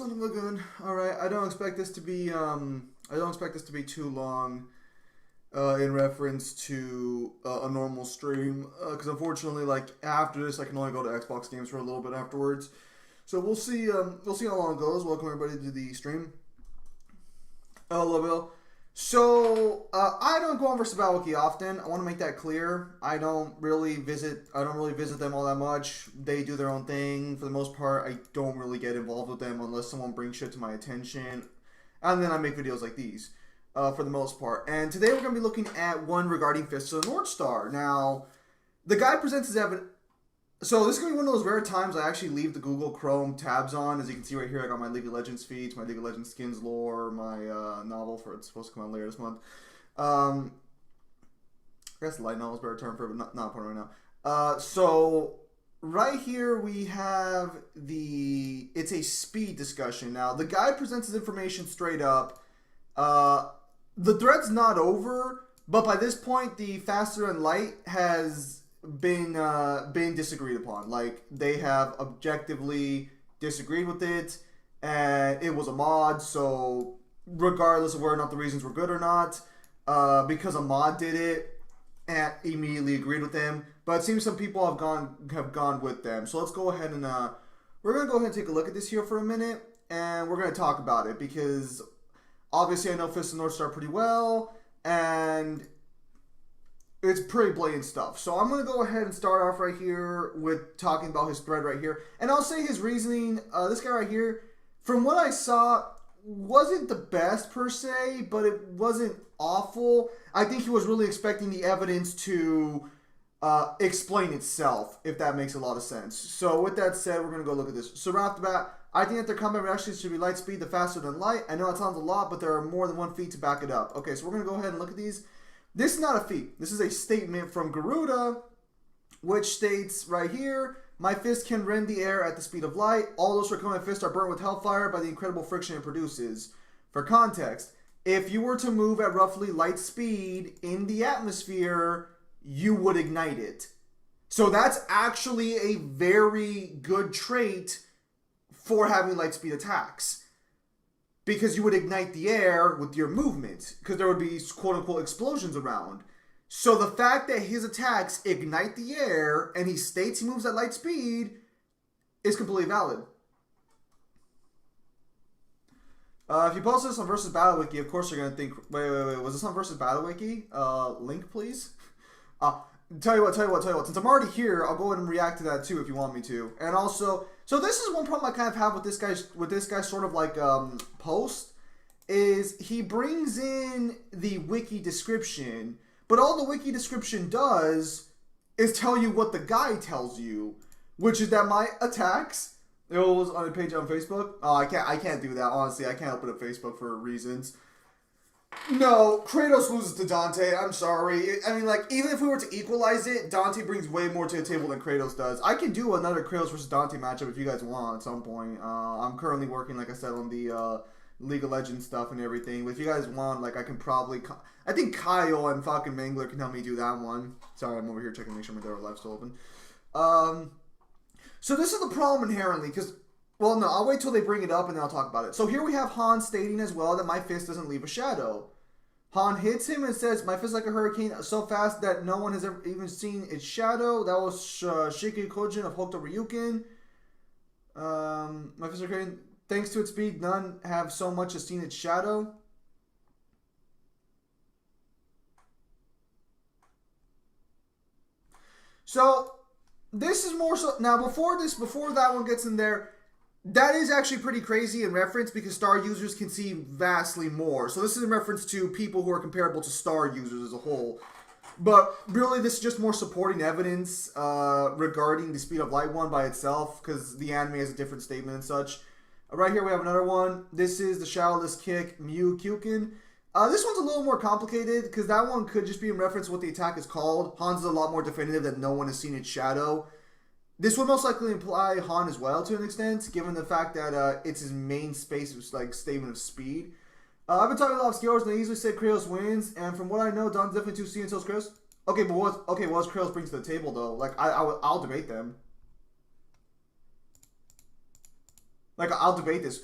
Excellent Lagoon. All right, I don't expect this to be too long in reference to a normal stream because unfortunately, like after this, I can only go to Xbox games for a little bit afterwards. So we'll see. We'll see how long it goes. Welcome everybody to the stream. Hello, Bill. So I don't go on versus wiki often. I want to make that clear. I don't really visit them all that much. They do their own thing for the most part. I don't really get involved with them unless someone brings shit to my attention, and then I make videos like these for the most part. And today we're going to be looking at one regarding Fists of the North Star. Now, the guy presents his evidence. So this is going to be one of those rare times I actually leave the Google Chrome tabs on. As you can see right here, I got my League of Legends feeds, my League of Legends skins lore, my novel for it's supposed to come out later this month. I guess light novel is a better term for it, but not important right now. So right here we have it's a speed discussion. Now the guy presents his information straight up. The thread's not over, but by this point the faster than light has been disagreed upon. Like they have objectively disagreed with it, and it was a mod. So regardless of whether or not the reasons were good or not, because a mod did it, and immediately agreed with them. But it seems some people have gone with them. So let's go ahead and we're gonna go ahead and take a look at this here for a minute, and we're gonna talk about it because obviously I know Fist of the North Star pretty well, and it's pretty blatant stuff. So I'm going to go ahead and start off right here with talking about his thread right here. And I'll say his reasoning, this guy right here, from what I saw, wasn't the best per se, but it wasn't awful. I think he was really expecting the evidence to explain itself, if that makes a lot of sense. So with that said, we're going to go look at this. So right off the bat, I think that their combat reaction should be light speed, the faster than light. I know it sounds a lot, but there are more than one feat to back it up. Okay, so we're going to go ahead and look at these. This is not a feat. This is a statement from Garuda, which states right here, my fist can rend the air at the speed of light. All those who are coming fists are burnt with hellfire by the incredible friction it produces. For context, if you were to move at roughly light speed in the atmosphere, you would ignite it. So that's actually a very good trait for having light speed attacks. Because you would ignite the air with your movement. Because there would be quote-unquote explosions around. So the fact that his attacks ignite the air and he states he moves at light speed is completely valid. If you post this on Versus Battle Wiki, of course you're going to think, wait, was this on Versus Battle Wiki? Link, please? Tell you what. Since I'm already here, I'll go ahead and react to that too if you want me to. And also, so this is one problem I kind of have with this guy's sort of like post, is he brings in the wiki description, but all the wiki description does is tell you what the guy tells you, which is that my attacks, it was on a page on Facebook. Oh, I can't do that, honestly. I can't open up Facebook for reasons. No, Kratos loses to Dante. I'm sorry. I mean, like, even if we were to equalize it, Dante brings way more to the table than Kratos does. I can do another Kratos versus Dante matchup if you guys want at some point. I'm currently working, like I said, on the League of Legends stuff and everything. But if you guys want, like, I can probably... I think Kyle and fucking Mangler can help me do that one. Sorry, I'm over here checking to make sure my door live's still open. So this is the problem inherently, because... Well, no, I'll wait till they bring it up and then I'll talk about it. So here we have Han stating as well that my fist doesn't leave a shadow. Han hits him and says, my fist is like a hurricane, so fast that no one has ever even seen its shadow. That was Shiki Kojin of Hokuto Ryukin. My fist is like a hurricane. Thanks to its speed, none have so much as seen its shadow. So, this is more so... Now, before that one gets in there... That is actually pretty crazy in reference because star users can see vastly more. So this is in reference to people who are comparable to star users as a whole. But really this is just more supporting evidence regarding the speed of light one by itself because the anime has a different statement and such. Right here we have another one. This is the Shadowless Kick Mew Kyukin. This one's a little more complicated because that one could just be in reference to what the attack is called. Han's is a lot more definitive that no one has seen its shadow. This would most likely imply Han as well to an extent, given the fact that it's his main space, like statement of speed. I've been talking a lot of skills, and they easily say Kratos wins. And from what I know, Don's definitely 2C until Kratos. Okay, but what does Kratos bring to the table though? Like I'll debate them. Like I'll debate this.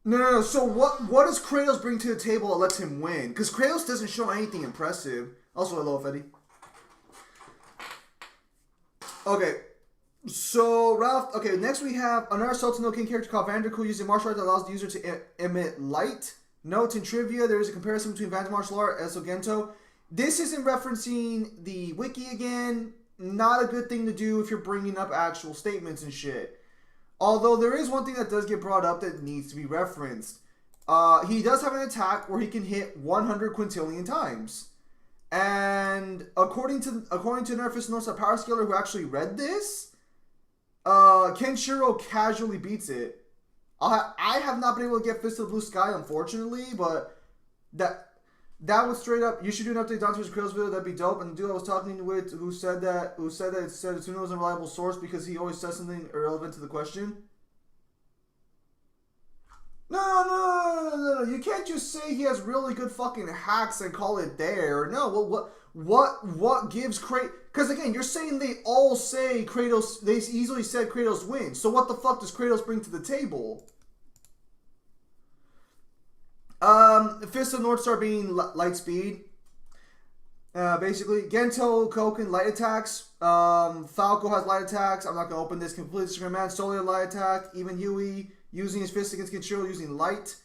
No. So what does Kratos bring to the table that lets him win? Because Kratos doesn't show anything impressive. Also, hello, Fetty. Okay. So, Ralph, okay, next we have another Sultan No King character called Vandercool using martial art that allows the user to emit light. Note in trivia, there is a comparison between Van's martial art and Sogento. This isn't referencing the wiki again. Not a good thing to do if you're bringing up actual statements and shit. Although there is one thing that does get brought up that needs to be referenced. He does have an attack where he can hit 100 quintillion times. And according to another Fist of North Star Power Scaler who actually read this, Kenshiro casually beats it. I have not been able to get Fist of the Blue Sky, unfortunately, but that was straight up. You should do an update Dante's Krill's video. That'd be dope. And the dude I was talking with who said Itsuno was a reliable source because he always says something irrelevant to the question. No. You can't just say he has really good fucking hacks and call it there. No, what gives Kratos? Because again, you're saying they all say Kratos. They easily said Kratos wins. So what the fuck does Kratos bring to the table? Fist of North Star being light speed. Basically, Gento, Koken, light attacks. Falco has light attacks. I'm not gonna open this. Completely Scream Man, Solar light attack. Even Huey using his fist against Kenshiro using light.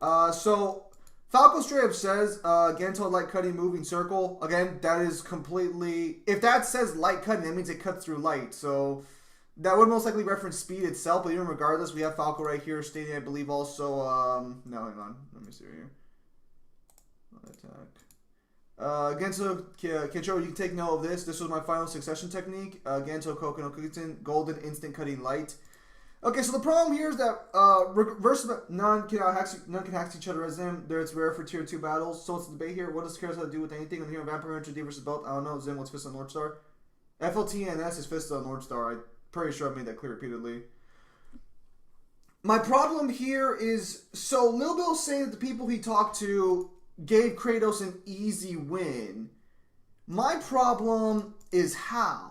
So Falco straight up says Gento light cutting moving circle. Again, that is completely. If that says light cutting, that means it cuts through light. So that would most likely reference speed itself. But even regardless, we have Falco right here stating, I believe, also. No, hang on. Let me see here. Attack. Gento Kenshiro, you can take note of this. This was my final succession technique. Gento Koken Okuiten, golden instant cutting light. Okay, so the problem here is that none can hack each other as them. It's rare for tier 2 battles. So what's the debate here? What does Chaos have to do with anything? I'm hearing Vampire Hunter D versus Belt. I don't know. Zim, what's Fist of North Star? FLTNS is Fist of North Star. I'm pretty sure I've made that clear repeatedly. My problem here is, so Lil Bill saying that the people he talked to gave Kratos an easy win. My problem is how.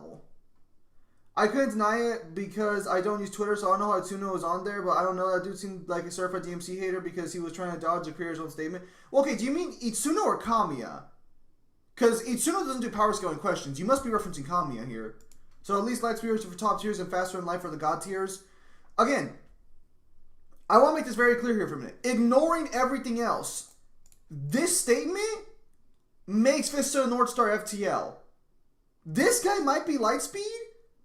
I couldn't deny it because I don't use Twitter, so I don't know how Itsuno was on there, but I don't know. That dude seemed like a certified DMC hater because he was trying to dodge the creator's own statement. Well, okay, do you mean Itsuno or Kamiya? Because Itsuno doesn't do power scaling questions. You must be referencing Kamiya here. So at least light speeds for top tiers and faster in life for the god tiers. Again, I want to make this very clear here for a minute. Ignoring everything else, this statement makes Fist of the North Star FTL. This guy might be light speed,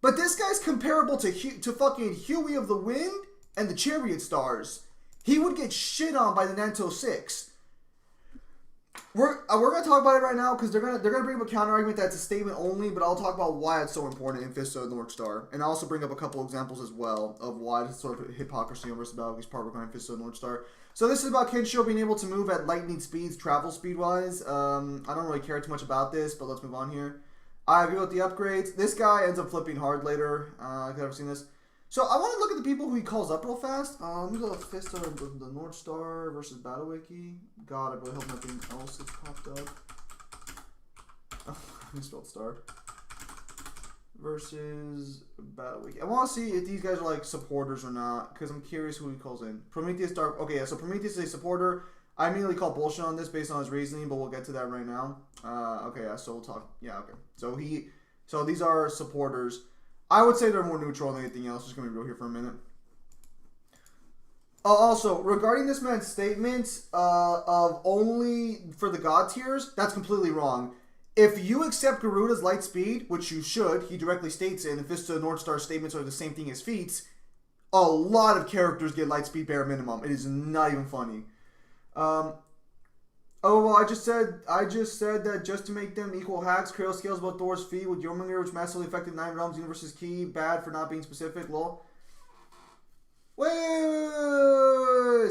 but this guy's comparable to fucking Huey of the Wind and the Chariot Stars. He would get shit on by the Nanto 6. We're gonna talk about it right now because they're gonna bring up a counter argument that's a statement only, but I'll talk about why it's so important in Fist of the North Star, and I'll also bring up a couple examples as well of why this sort of hypocrisy on versus Battle part behind Fist of the North Star. So this is about Kenshiro being able to move at lightning speeds, travel speed wise. I don't really care too much about this, but let's move on here. I agree with the upgrades. This guy ends up flipping hard later. I've never seen this. So I want to look at the people who he calls up real fast. Let me go with Fist of the North Star versus Battle Wiki. God, I really hope nothing else has popped up. Oh, I spelled star. Versus Battle Wiki. I want to see if these guys are like supporters or not, because I'm curious who he calls in. Prometheus Dark. Okay, yeah, so Prometheus is a supporter. I immediately call bullshit on this based on his reasoning, but we'll get to that right now. Okay, yeah, so we'll talk. Yeah, okay. So these are supporters. I would say they're more neutral than anything else. Just gonna be real here for a minute. Also, regarding this man's statement of only for the god tiers, that's completely wrong. If you accept Garuda's light speed, which you should, he directly states it, and Fist of the North Star statements are the same thing as feats, a lot of characters get light speed bare minimum. It is not even funny. Oh well, I just said that just to make them equal hacks, Kratos scales about Thor's feet with Jormungandr, which massively affected 9 Realms Universe's key. Bad for not being specific. Lol. Wait.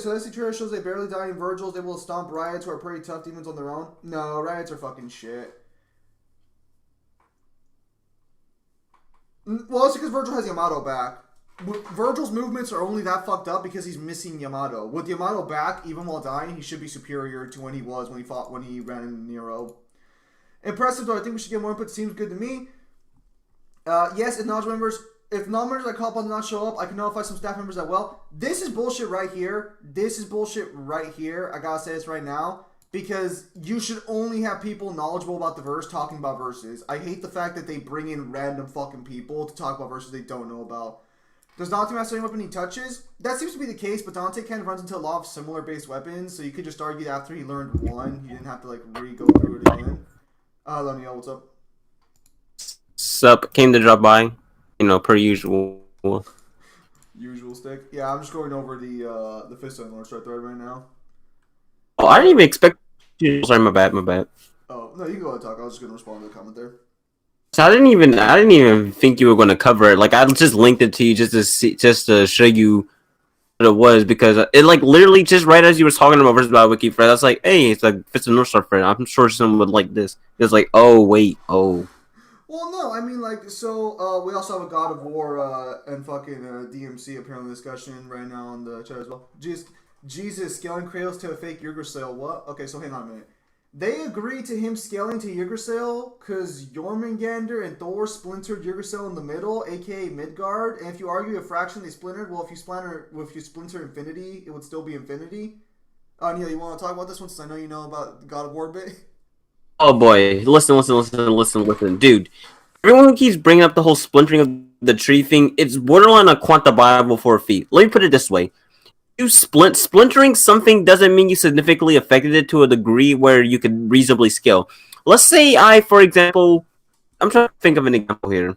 So this trailer shows they barely dying Virgils able to stomp Riots who are pretty tough demons on their own. No, Riots are fucking shit. Well, it's because Virgil has Yamato back. Virgil's movements are only that fucked up because he's missing Yamato. With Yamato back, even while dying, he should be superior to when he ran in Nero. Impressive though, I think we should get more input. Seems good to me. Yes, acknowledge members. if non-members I call upon do not show up, I can notify some staff members that this is bullshit right here. This is bullshit right here. I gotta say this right now. Because you should only have people knowledgeable about the verse talking about verses. I hate the fact that they bring in random fucking people to talk about verses they don't know about. Does Dante master any weapon he touches? That seems to be the case, but Dante kind of runs into a lot of similar based weapons, so you could just argue that after he learned one, he didn't have to like re-go through it again. Hello, Neil, what's up? Sup, came to drop by, per usual. Usual stick. Yeah, I'm just going over the fist on Lord Star thread right now. Oh, I didn't even expect you. Sorry, my bad. Oh no, you can go ahead and talk. I was just gonna respond to the comment there. So I didn't even think you were going to cover it. Like I just linked it to you just to show you what it was because it like literally just right as you were talking about versus about wiki Fred, I was like, hey, it's like Fist of North Star Fred. I'm sure someone would like this. It's like, oh wait, oh. Well, no, I mean, like, so, we also have a God of War, and fucking, DMC apparently discussion right now on the chat as well. Jesus scaling Kratos to a fake Yggdrasil. What? Okay, so hang on a minute. They agreed to him scaling to Yggdrasil because Jormungandr and Thor splintered Yggdrasil in the middle, aka Midgard. And if you argue a fraction, they splintered. Well, if you splinter infinity, it would still be infinity. Neil, you want to talk about this one since I know you know about the God of War bit? Oh boy, listen, dude. Everyone who keeps bringing up the whole splintering of the tree thing, it's borderline unquantifiable for a feat. Let me put it this way. Splintering something doesn't mean you significantly affected it to a degree where you could reasonably scale. Let's say for example, I'm trying to think of an example here.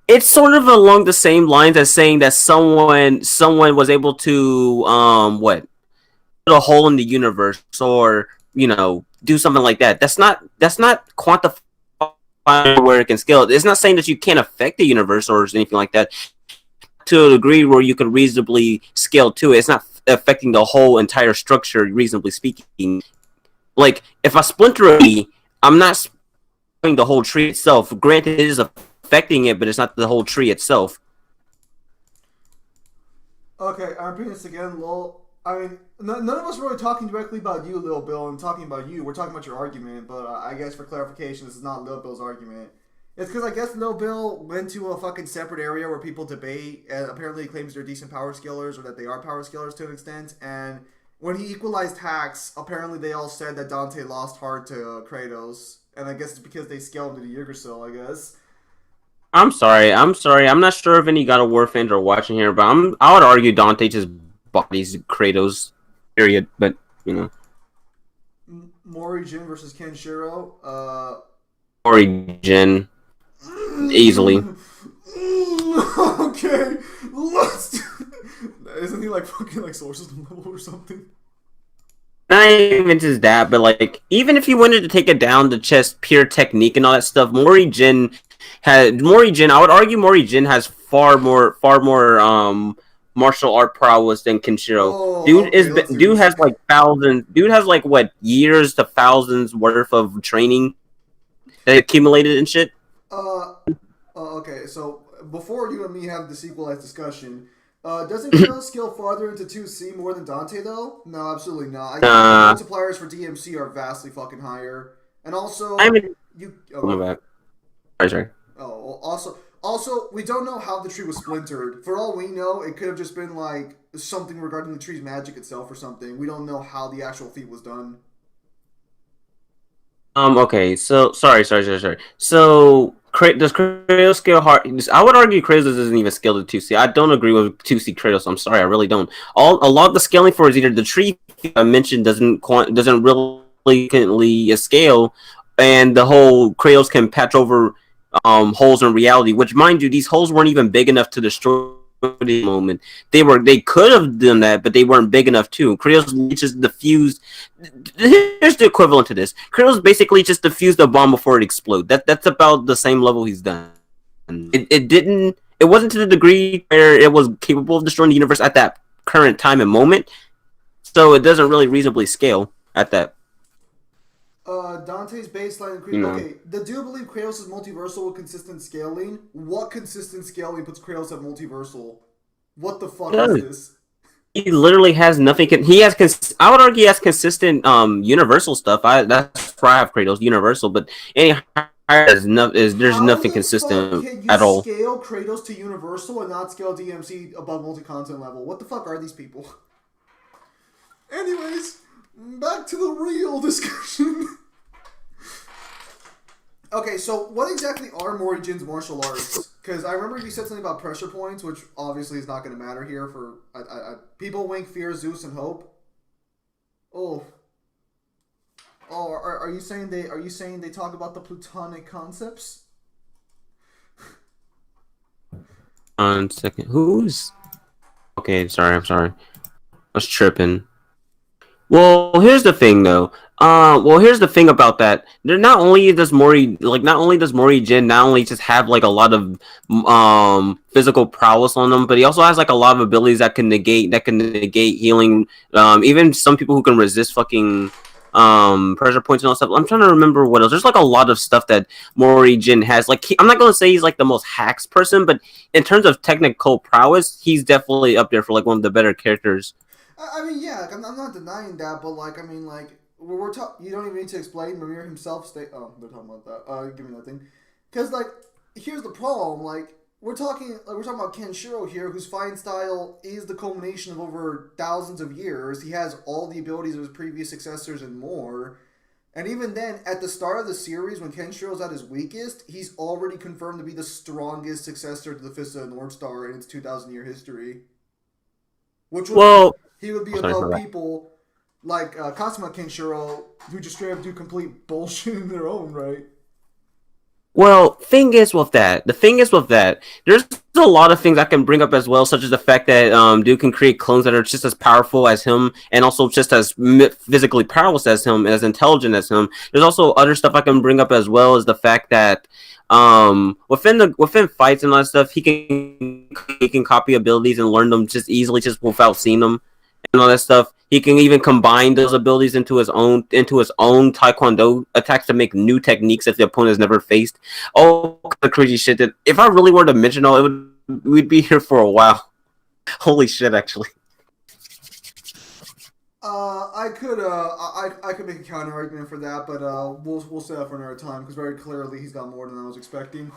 It's sort of along the same lines as saying that someone was able to put a hole in the universe or do something like that. That's not quantifying where it can scale. It's not saying that you can't affect the universe or anything like that. To a degree where you can reasonably scale to it. It's not affecting the whole entire structure, reasonably speaking. Like, if I splinter a tree, I'm not splintering the whole tree itself. Granted, it is affecting it, but it's not the whole tree itself. Okay, I'm repeating this again, lol. I mean, none of us are really talking directly about you, Lil Bill, and talking about you. We're talking about your argument, but I guess for clarification, this is not Lil Bill's argument. It's because I guess Lil Bill went to a fucking separate area where people debate, and apparently he claims they're decent power scalers, or that they are power scalers to an extent, and when he equalized hacks, apparently they all said that Dante lost hard to Kratos, and I guess it's because they scaled him to the Yggdrasil, I guess. I'm sorry. I'm not sure if any God of War fans are watching here, but I would argue Dante just bodies Kratos, period, but, Mori Jin versus Kenshiro, Mori Jin. Easily. Okay, let's. Isn't he like fucking like source system level or something? Not even just that, but like even if you wanted to take it down to just pure technique and all that stuff, Mori Jin. I would argue Mori Jin has far more martial art prowess than Kenshiro. Oh, Dude has like thousands. Dude has like what years to thousands worth of training that accumulated and shit. Okay, so before you and me have this equalized discussion, doesn't Kratos scale farther into 2C more than Dante, though? No, absolutely not. I think the multipliers for DMC are vastly fucking higher. And also, my bad. Sorry. Oh, also, we don't know how the tree was splintered. For all we know, it could have just been, like, something regarding the tree's magic itself or something. We don't know how the actual feat was done. Okay, so sorry. So does Kratos scale hard? I would argue Kratos doesn't even scale to 2C. I don't agree with 2C Kratos. I'm sorry, I really don't. A lot of the scaling for is either the tree I mentioned doesn't really scale, and the whole Kratos can patch over holes in reality. Which, mind you, these holes weren't even big enough to destroy the moment. They could have done that, but they weren't big enough too. Kratos just diffused. Here's the equivalent to this. Kratos basically just diffused the bomb before it exploded. That's about the same level he's done. It wasn't to the degree where it was capable of destroying the universe at that current time and moment. So it doesn't really reasonably scale at that. Dante's baseline. Okay, the do believe Kratos is multiversal with consistent scaling. What consistent scaling puts Kratos at multiversal? What the fuck is this? He literally has nothing. I would argue he has consistent universal stuff. That's why I have Kratos universal. But anyhow, there's How nothing the fuck consistent can you at all. scale Kratos to Universal and not scale DMC above multi-content level? What the fuck are these people? Anyways, back to the real discussion. Okay, so what exactly are Mori Jin's martial arts? Because I remember you said something about pressure points, which obviously is not going to matter here for people. Wink, fear, Zeus, and hope. Oh, are you saying they talk about the Plutonic concepts? 1 second. Who's? Okay, sorry. I'm sorry. I was tripping. Well, here's the thing, though. Here's the thing about that. There not only does Mori Jin not only just have like a lot of physical prowess on them, but he also has like a lot of abilities that can negate healing. Even some people who can resist fucking pressure points and all that stuff. I'm trying to remember what else. There's like a lot of stuff that Mori Jin has. Like I'm not gonna say he's like the most hacks person, but in terms of technical prowess, he's definitely up there for like one of the better characters. I mean, yeah, I'm not denying that, but like, I mean, like, we're talking. You don't even need to explain. Mimir himself Oh, they're talking about that. Give me that thing. Because like, here's the problem. Like, we're talking about Kenshiro here, whose fighting style is the culmination of over thousands of years. He has all the abilities of his previous successors and more. And even then, at the start of the series, when Kenshiro's at his weakest, he's already confirmed to be the strongest successor to the Fist of the North Star in its 2,000-year history. Which would he would be above people like Kasuma Kenshiro, who just straight up do complete bullshit in their own right. Well, the thing is with that, there's a lot of things I can bring up as well, such as the fact that Dude can create clones that are just as powerful as him, and also just as physically powerless as him, as intelligent as him. There's also other stuff I can bring up as well, as the fact that within fights and all that stuff, he can copy abilities and learn them just easily, just without seeing them and all that stuff. He can even combine those abilities into his own taekwondo attacks to make new techniques that the opponent has never faced. All kind of crazy shit that if I really were to mention all, we'd be here for a while. Holy shit, actually. I could make a counter argument for that, but we'll set up for another time because very clearly he's got more than I was expecting.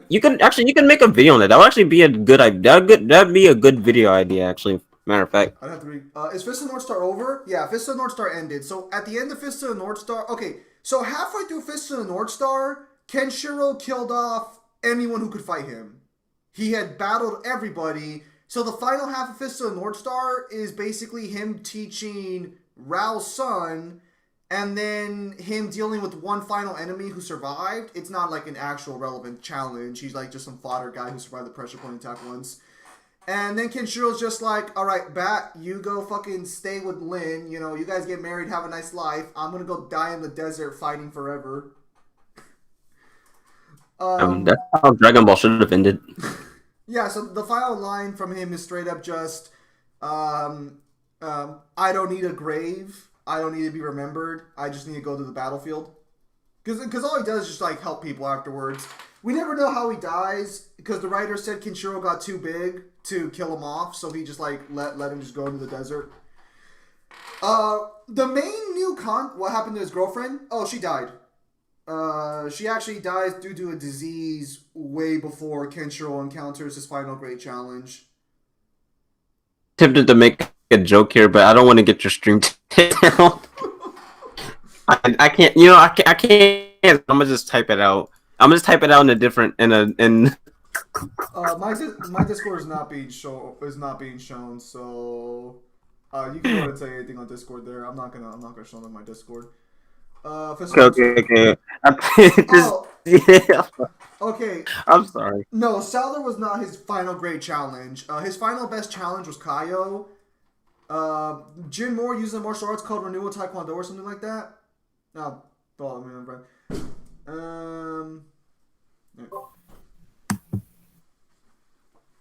You can make a video on that. That would actually be a good idea. That'd be a good video idea, actually. Matter of fact, I'd have to read. Is Fist of the North Star over? Yeah, Fist of the North Star ended. So at the end of Fist of the North Star, okay. So halfway through Fist of the North Star, Kenshiro killed off anyone who could fight him. He had battled everybody. So the final half of Fist of the North Star is basically him teaching Rao's son, and then him dealing with one final enemy who survived. It's not like an actual relevant challenge. He's like just some fodder guy who survived the pressure point attack once. And then Kenshiro's just like, all right, Bat, you go fucking stay with Lin. You know, you guys get married, have a nice life. I'm going to go die in the desert fighting forever. that's how Dragon Ball should have ended. Yeah, so the final line from him is straight up just, I don't need a grave. I don't need to be remembered. I just need to go to the battlefield. Because all he does is just, like, help people afterwards. We never know how he dies, because the writer said Kenshiro got too big to kill him off, so he just, like, let him just go into the desert. The main new what happened to his girlfriend? Oh, she died. She actually dies due to a disease way before Kenshiro encounters his final great challenge. Tempted to make a joke here, but I don't want to get your stream taken down. I can't. You know, I can't. I'm gonna just type it out. I'm gonna just type it out in a different my Discord is not being shown, so you can go ahead and say anything on Discord there. I'm not gonna show them my Discord. Okay. Yeah. Okay. I'm sorry. No, Souther was not his final great challenge. His final best challenge was Kaio. Jin Moore used a martial arts called Renewal Taekwondo or something like that. No, follow me, friend.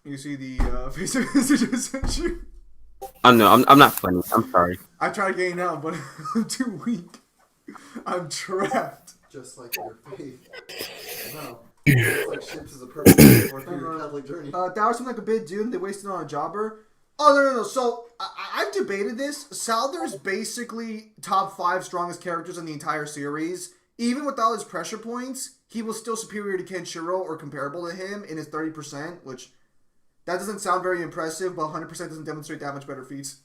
You see the Facebook message I sent you? Oh no, I'm not funny. I'm sorry. I tried getting out, but I'm too weak. I'm trapped. Just like your faith. No. It's like ships is a perfect metaphor for your Catholic journey. That was something like a bit doomed. They wasted on a jobber. Oh, no. So, I've debated this. Souther's basically top 5 strongest characters in the entire series. even without his pressure points, he was still superior to Kenshiro or comparable to him in his 30%, which that doesn't sound very impressive, but 100% doesn't demonstrate that much better feats.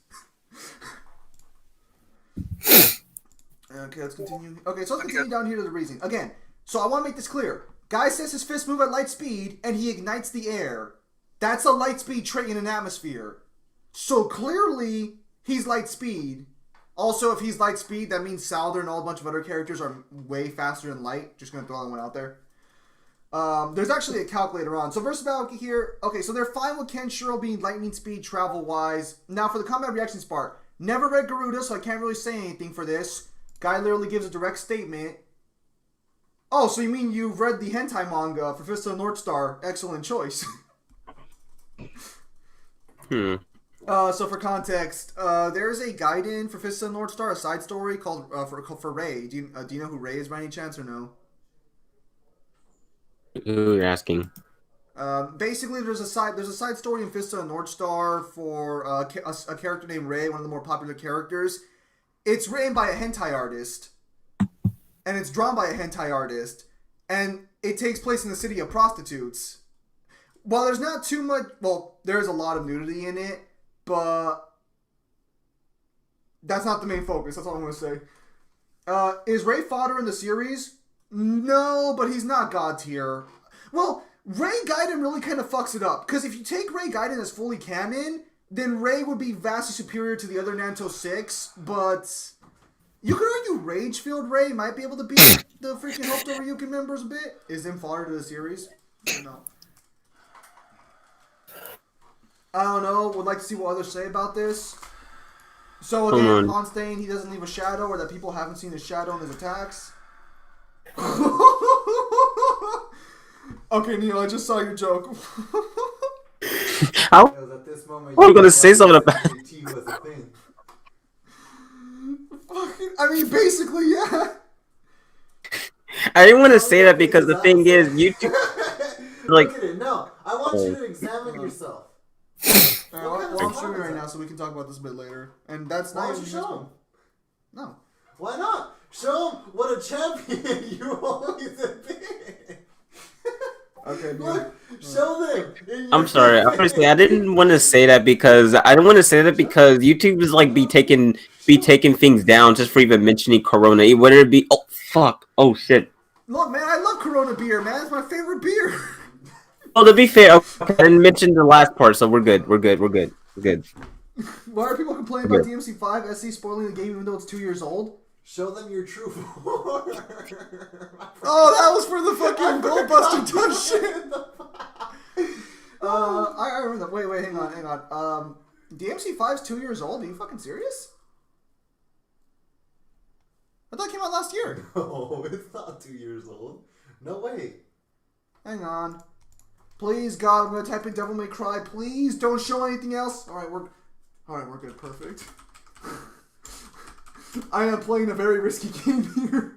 Okay, let's continue. Okay, so let's continue down here to the reasoning. Again, so I want to make this clear. Guy says his fists move at light speed, and he ignites the air. That's a light speed trait in an atmosphere. So clearly, he's light speed. Also, if he's light speed, that means Salder and all a bunch of other characters are way faster than light. Just going to throw that one out there. There's actually a calculator on. So versatility here. Okay, so they're fine with Kenshiro being lightning speed travel-wise. Now, for the combat reactions part. Never read Garuda, so I can't really say anything for this. Guy literally gives a direct statement. Oh, so you mean you've read the hentai manga for Fist of the North Star? Excellent choice. So for context, there's a guide-in for Fist of the North Star, a side story called for Ray. Do you know who Ray is by any chance or no? Who you're asking? Basically, there's a side story in Fist of the North Star for a character named Ray, one of the more popular characters. It's written by a hentai artist, and it's drawn by a hentai artist, and it takes place in the city of prostitutes. While there's not too much, well, there's a lot of nudity in it, but that's not the main focus. That's all I'm going to say. Is Ray fodder in the series? No, but he's not god tier. Well, Ray Gaiden really kind of fucks it up, because if you take Ray Gaiden as fully canon, then Ray would be vastly superior to the other Nanto 6, but you could argue Ragefield Ray might be able to beat the freaking Hokuto Ryukin members a bit. Is them fodder to the series? No. I don't know. Would like to see what others say about this. So again, Ponstein, he doesn't leave a shadow, or that people haven't seen his shadow in his attacks. Okay, Neil, I just saw your joke. How? At this moment, I'm gonna say something about T was a thing. I mean, basically, yeah. I didn't want to say that because the thing is, YouTube, like, Look at it. No, I want you to examine yourself. Well, I'm streaming right now, so we can talk about this a bit later. And that's Why not don't you even show him? No. Why not? Show him what a champion you always have been. Okay, Look, show them. I'm sorry. Honestly, I didn't want to say that because YouTube is like be taking things down just for even mentioning Corona. Whether it be oh shit. Look, man, I love Corona beer, man. It's my favorite beer. Oh, to be fair, okay, I didn't mention the last part, so we're good. We're good. Why are people complaining about DMC5 SC spoiling the game even though it's 2 years old? Show them your true form. Oh, that was for the fucking Goldbuster touch shit. I remember that. Wait, hang on. DMC5's 2 years old? Are you fucking serious? I thought it came out last year. No, it's not 2 years old. No way. Hang on. Please, God, I'm gonna type in Devil May Cry. Please don't show anything else. Alright, we're good. Perfect. I am playing a very risky game here.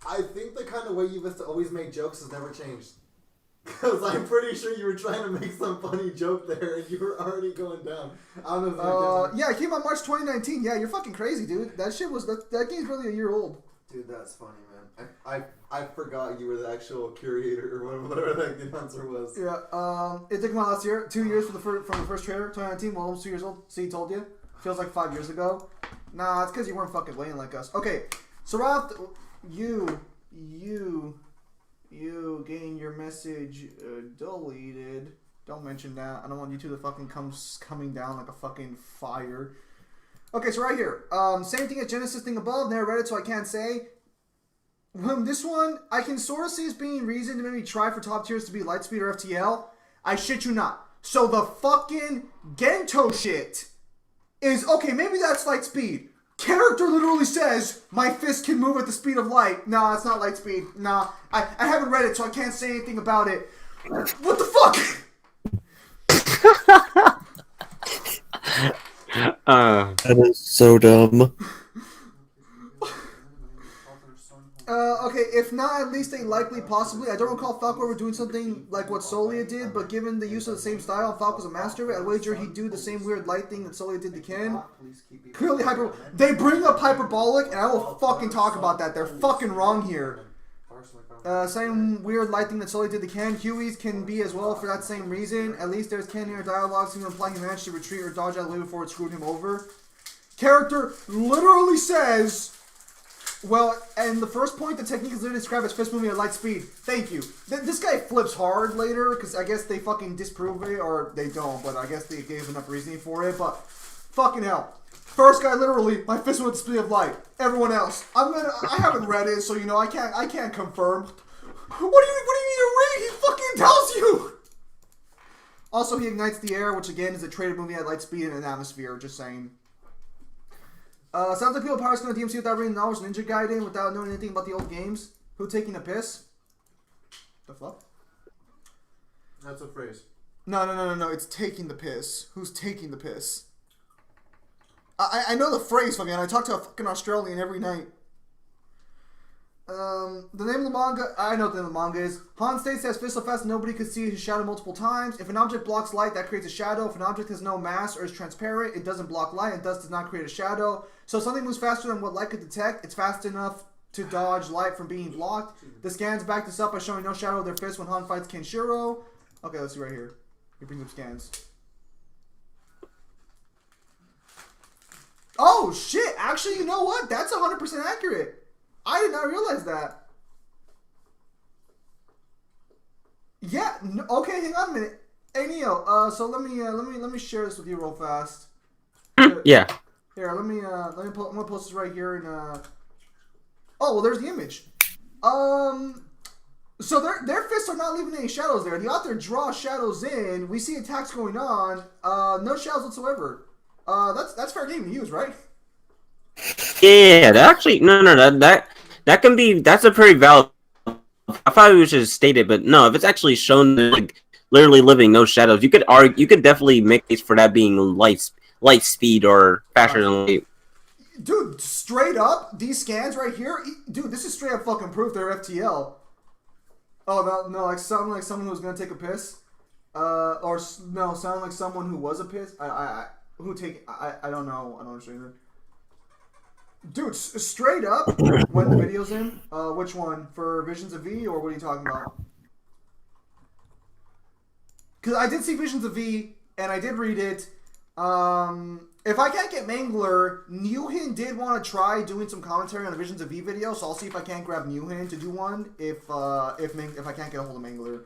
I think the kind of way you used to always make jokes has never changed. Because I'm pretty sure you were trying to make some funny joke there and you were already going down. I don't know if yeah, it came out March 2019. Yeah, you're fucking crazy, dude. That shit was... That game's really a year old. Dude, that's funny, man. I forgot you were the actual curator or whatever that announcer was. Yeah, it took me out last year. 2 years from the first trailer, 2019. Well, almost 2 years old. See, told you. Feels like 5 years ago. Nah, it's because you weren't fucking waiting like us. Okay, so Ralph, you getting your message deleted. Don't mention that. I don't want YouTube to fucking coming down like a fucking fire. Okay, so right here. Same thing as Genesis thing above. Never read it, so I can't say. This one, I can sort of see as being reason to maybe try for top tiers to be Lightspeed or FTL. I shit you not. So the fucking Gento shit is, okay, maybe that's Lightspeed. Character literally says, my fist can move at the speed of light. Nah, it's not Lightspeed. Nah, I haven't read it, so I can't say anything about it. What the fuck? That is so dumb. Okay, if not, at least they likely, possibly. I don't recall Falco ever doing something like what Solia did, but given the use of the same style, and Falco's a master of it, I'd wager he'd do the same weird light thing that Solia did to Ken. Clearly They bring up hyperbolic, and I will fucking talk about that. They're fucking wrong here. Same weird light thing that Solia did to Ken. Huey's can be as well for that same reason. At least there's Ken here dialogue seeming to imply he managed to retreat or dodge out of the way before it screwed him over. Character literally says... Well, and the first point, the technique is literally described as fist moving at light speed. Thank you. This guy flips hard later, because I guess they fucking disprove it, or they don't, but I guess they gave enough reasoning for it, but fucking hell. First guy literally, my fist moving at the speed of light. Everyone else, I haven't read it, so you know, I can't confirm. What do you need to read? He fucking tells you! Also, he ignites the air, which again is a trait of moving at light speed in an atmosphere, just saying. Sounds like people powers going to DMC without reading knowledge Ninja Gaiden, without knowing anything about the old games. Who taking a piss? The fuck? That's a phrase. No. It's taking the piss. Who's taking the piss? I know the phrase, fucking. I talk to a fucking Australian every night. The name of the manga, I know what the name of the manga is. Han states that his fist so fast nobody could see his shadow multiple times. If an object blocks light, that creates a shadow. If an object has no mass or is transparent, it doesn't block light and thus does not create a shadow. So if something moves faster than what light could detect, it's fast enough to dodge light from being blocked. The scans back this up by showing no shadow of their fist when Han fights Kenshiro. Okay, let's see right here. He brings up scans. Oh, shit! Actually, you know what? That's 100% accurate. I did not realize that. Yeah. Okay. Hang on a minute. Hey Neo. So let me share this with you real fast. Yeah. Here. Let me. I'm gonna post this right here. And oh well, there's the image. So their fists are not leaving any shadows there. The author draws shadows in. We see attacks going on. No shadows whatsoever. That's fair game to use, right? Yeah, actually, no, that can be, that's a pretty valid, I thought we should state it, but no, if it's actually shown, like, literally living no shadows, you could definitely make case for that being light speed or faster than light. Dude, straight up, these scans right here, dude, this is straight up fucking proof they're FTL. Oh, no, like someone who's gonna take a piss, or no, sound like someone who was a piss, I don't know, I don't understand it. Dude, straight up, when the video's in, which one? For Visions of V, or what are you talking about? Because I did see Visions of V, and I did read it. If I can't get Mangler, Newhin did want to try doing some commentary on a Visions of V video, so I'll see if I can't grab Newhin to do one, if I can't get a hold of Mangler.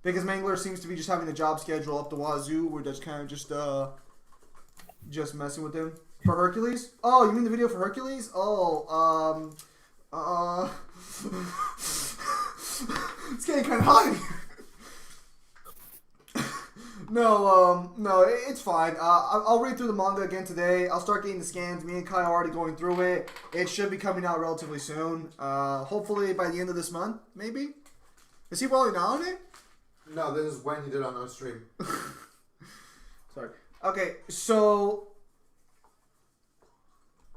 Because Mangler seems to be just having a job schedule up the wazoo, we're just kind of just messing with him. For Hercules? Oh, you mean the video for Hercules? Oh, it's getting kind of hot in here. No, it's fine. I'll read through the manga again today. I'll start getting the scans. Me and Kai are already going through it. It should be coming out relatively soon. Hopefully by the end of this month, maybe? Is he rolling on it? No, this is when he did on stream. Sorry. Okay, so...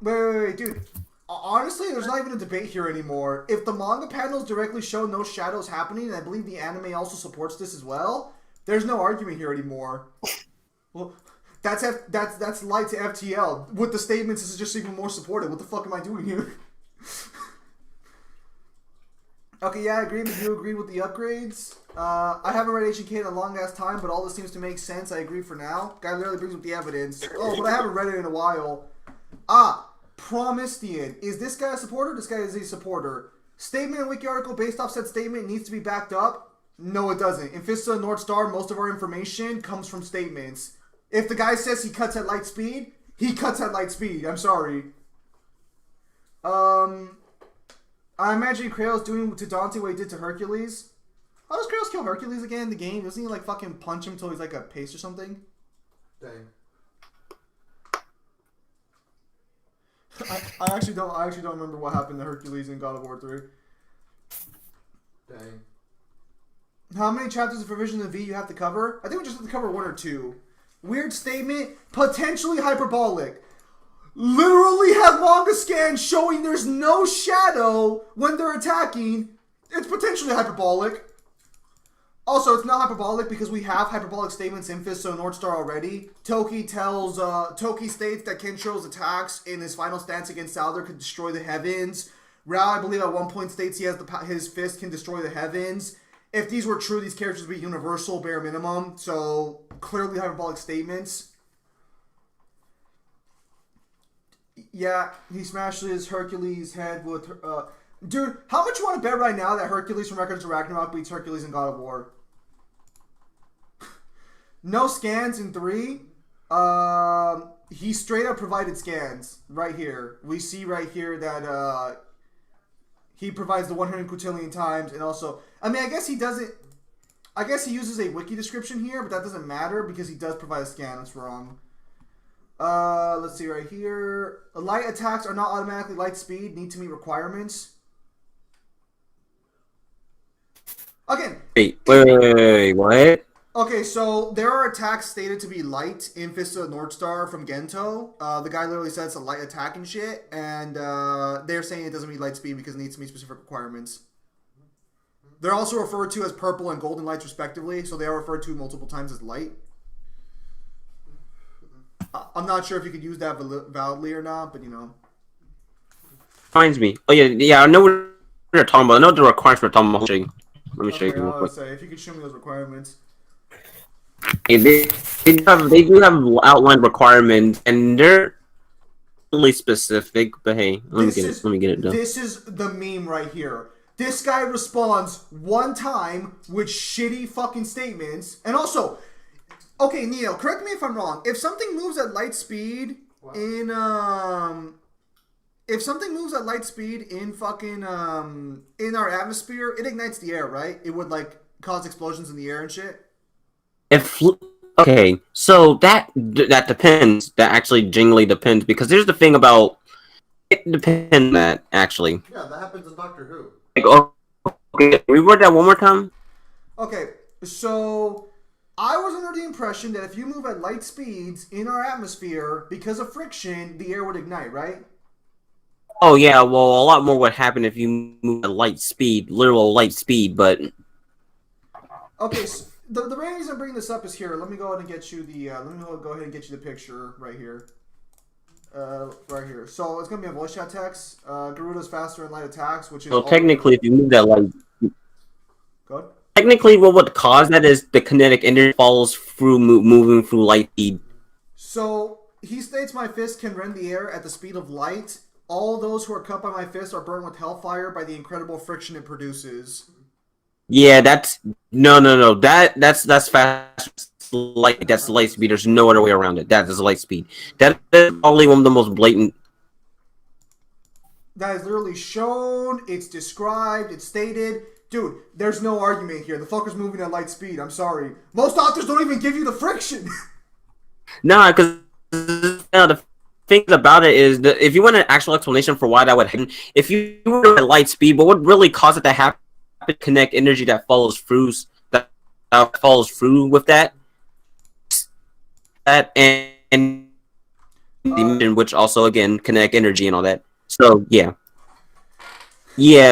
Wait, dude. Honestly, there's not even a debate here anymore. If the manga panels directly show no shadows happening, and I believe the anime also supports this as well, there's no argument here anymore. Well, that's light to FTL. With the statements, this is just even more supported. What the fuck am I doing here? Okay, yeah, I agree with you. Agreed with the upgrades. I haven't read HK in a long ass time, but all this seems to make sense. I agree for now. Guy literally brings up the evidence. Oh, but I haven't read it in a while. Promistian. Is this guy a supporter? This guy is a supporter. Statement in wiki article based off said statement needs to be backed up. No, it doesn't. In Fist of the North Star, most of our information comes from statements. If the guy says he cuts at light speed, he cuts at light speed. I'm sorry. I imagine Kratos doing to Dante what he did to Hercules. How does Kratos kill Hercules again in the game? Doesn't he like fucking punch him till he's like a paste or something? Dang. I actually don't remember what happened to Hercules in God of War 3. Dang. How many chapters of Visions of V you have to cover? I think we just have to cover 1 or 2. Weird statement. Potentially hyperbolic. literally have manga scans showing there's no shadow when they're attacking, it's potentially hyperbolic. Also, it's not hyperbolic because we have hyperbolic statements in Fist of the North Star already. Toki states that Kensho's attacks in his final stance against Souther could destroy the heavens. Rao, I believe, at one point states he has his fist can destroy the heavens. If these were true, these characters would be universal, bare minimum. So, clearly hyperbolic statements. Yeah, he smashes Hercules' head with... dude, how much you want to bet right now that Hercules from Records of Ragnarok beats Hercules in God of War? No scans in 3. He straight up provided scans right here. We see right here that he provides the 100 quintillion times, and also, I mean, I guess he doesn't. I guess he uses a wiki description here, but that doesn't matter because he does provide a scan. That's wrong. Let's see right here. Light attacks are not automatically light speed. Need to meet requirements. Again. Wait, what? Okay, so there are attacks stated to be light in Fist of the North Star from Gento. The guy literally says it's a light attack and shit, and they're saying it doesn't meet light speed because it needs to meet specific requirements. They're also referred to as purple and golden lights respectively, so they are referred to multiple times as light. I'm not sure if you could use that validly or not, but you know. Reminds me. Oh yeah, I know what you're talking about. I know the requirements we're talking about. Let me show you real quick. Say, if you could show me those requirements. Hey, they do have outlined requirements, and they're really specific. But hey, let me get it done. This is the meme right here. This guy responds one time with shitty fucking statements, and also, okay, Neo, correct me if I'm wrong. If something moves at light speed in fucking in our atmosphere, it ignites the air, right? It would like cause explosions in the air and shit. Okay, so that depends. That actually genuinely depends because there's the thing about it depends on that actually. Yeah, that happens in Doctor Who. Like, okay, reword that one more time. Okay, so I was under the impression that if you move at light speeds in our atmosphere because of friction, the air would ignite, right? Oh yeah, well a lot more would happen if you move at light speed, literal light speed, but okay. So the reason I'm bringing this up is here. Let me go ahead and get you the. Let me go ahead and get you the picture right here. Right here. So it's gonna be a voice chat text. Garuda's faster in light attacks, which is. So technically, if you move that light. Go ahead. Technically, what would cause that is the kinetic energy follows through moving through light speed. So he states my fist can rend the air at the speed of light. All those who are cut by my fist are burned with hellfire by the incredible friction it produces. Yeah, that's no. That's fast light. That's light speed. There's no other way around it. That is light speed. That is probably one of the most blatant. That is literally shown. It's described. It's stated. Dude, there's no argument here. The fucker's moving at light speed. I'm sorry. Most authors don't even give you the friction. Nah, because the thing about it is that if you want an actual explanation for why that would happen, if you were at light speed, what would really cause it to happen? Connect energy that follows through with that and which also again connect energy and all that. So yeah.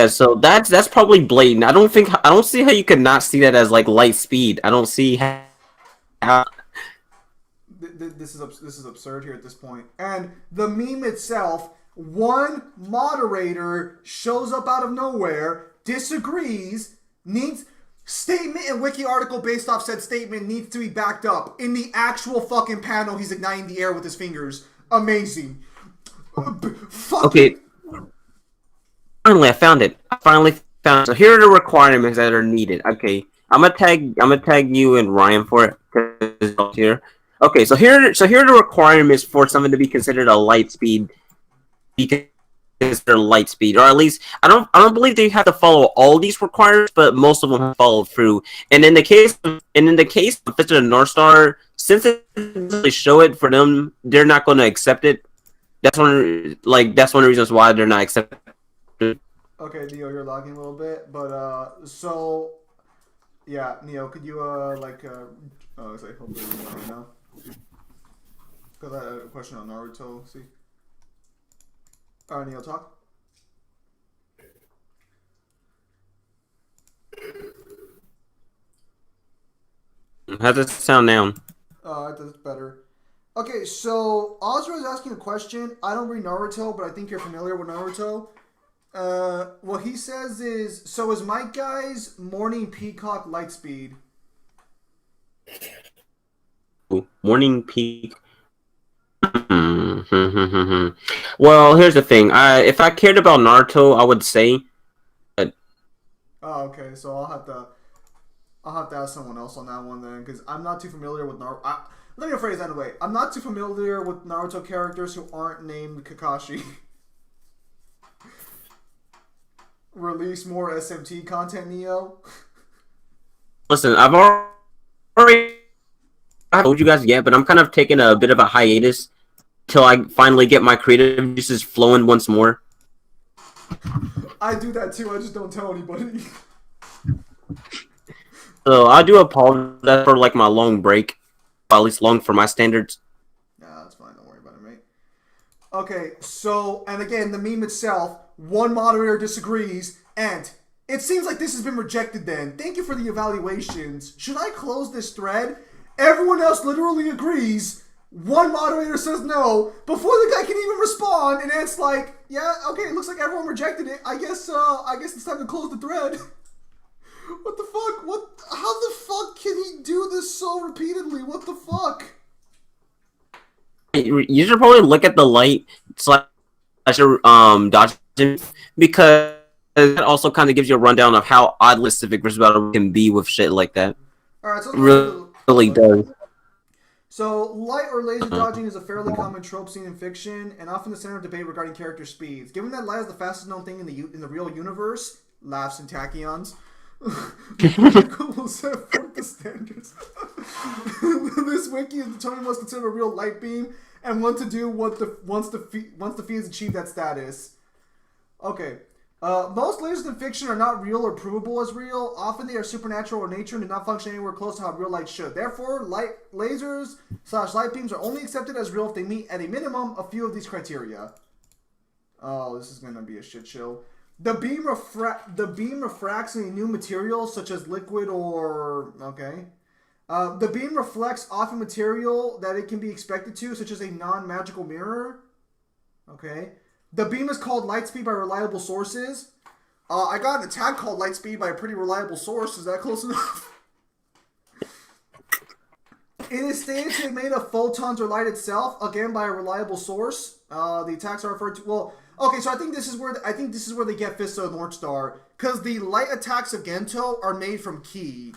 So that's probably blatant. I don't see how you could not see that as like light speed. I don't see how. This is absurd here at this point. And the meme itself, one moderator shows up out of nowhere, disagrees, needs statement and wiki article based off said statement needs to be backed up. In the actual fucking panel, he's igniting the air with his fingers. Amazing. Okay. Finally, I found it. So here are the requirements that are needed. Okay, I'm gonna tag you and Ryan for it because here. Okay, so here are the requirements for something to be considered a light speed. Considered light speed, or at least I don't believe they have to follow all these requirements, but most of them have followed through. And in the case of Fist of the North Star, since they show it for them, they're not going to accept it. That's one of the reasons why they're not accepting. Okay, Neo, you're lagging a little bit, but so yeah, Neo, could you hopefully you know right now. Because I had a question on Naruto. See. All right, Neil, talk. How's it sound now? That's better. Okay, so Ozra is asking a question. I don't read Naruto, but I think you're familiar with Naruto. What he says is, so is Mike Guy's Morning Peacock light speed? Morning peak. Well, here's the thing. If I cared about Naruto, I would say. Oh, okay. So I'll have to ask someone else on that one then, because I'm not too familiar with Naruto. Let me rephrase that away. I'm not too familiar with Naruto characters who aren't named Kakashi. Release more SMT content, Neo. Listen, I've already I haven't told you guys yet, but I'm kind of taking a bit of a hiatus till I finally get my creative juices flowing once more. I do that too. I just don't tell anybody. So I do apologize for like my long break, at least long for my standards. Nah, that's fine. Don't worry about it, mate. Okay, so, and again, the meme itself, one moderator disagrees, and it seems like this has been rejected then. Thank you for the evaluations. Should I close this thread? Everyone else literally agrees. One moderator says no, before the guy can even respond, and it's like, yeah, okay, it looks like everyone rejected it. I guess it's time to close the thread. What the fuck? How the fuck can he do this so repeatedly? What the fuck? You should probably look at the light slash dodging, because that also kind of gives you a rundown of how oddly specific versus battle can be with shit like that. Alright, so Really does. So, light or laser dodging is a fairly common trope seen in fiction, and often the center of debate regarding character speeds. Given that light is the fastest known thing in the real universe, laughs and tachyons, Google will set forth the standards. This wiki is determining what's considered a real light beam, and what to do once the feat has achieved that status. Okay. Most lasers in fiction are not real or provable as real. Often they are supernatural in nature and do not function anywhere close to how real light should. Therefore, lasers / light beams are only accepted as real if they meet, at a minimum, a few of these criteria. Oh, this is gonna be a shit show. The beam refracts any new material, such as liquid or... Okay. The beam reflects off a material that it can be expected to, such as a non-magical mirror. Okay. The beam is called light speed by reliable sources. I got an attack called light speed by a pretty reliable source. Is that close enough? It is stated to be made of photons or light itself, again by a reliable source. The attacks are referred to... Well, okay, so I think this is where they get Fist of the North Star, because the light attacks of Gento are made from ki.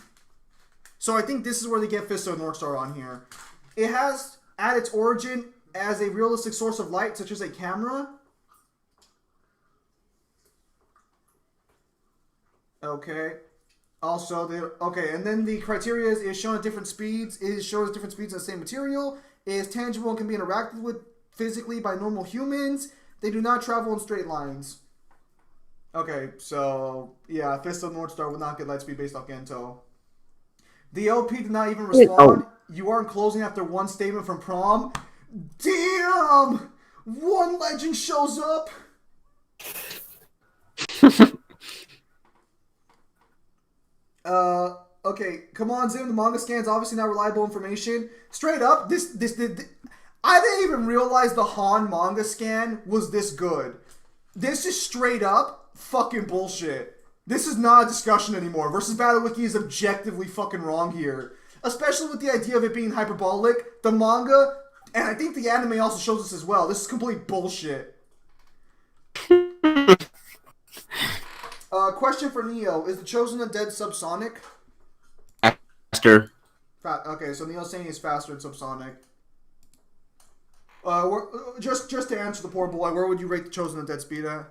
So I think this is where they get Fist of the North Star on here. It has at its origin as a realistic source of light, such as a camera. Okay. Also, and then the criteria is shown at different speeds. It is shown at different speeds of the same material. It is tangible and can be interacted with physically by normal humans. They do not travel in straight lines. Okay, so yeah, Fist of North Star would not get light speed based off Gento. The OP did not even respond. You aren't closing after one statement from prom. Damn! One legend shows up. Okay, come on, Zim. The manga scan's obviously not reliable information. Straight up, I didn't even realize the Han manga scan was this good. This is straight up fucking bullshit. This is not a discussion anymore. Versus Battle Wiki is objectively fucking wrong here. Especially with the idea of it being hyperbolic. The manga, and I think the anime also shows this as well. This is complete bullshit. Question for Neo. Is the Chosen Undead subsonic? Faster. Okay, so Neo's saying he's faster than subsonic. Just to answer the poor boy, where would you rate the Chosen Undead speed at?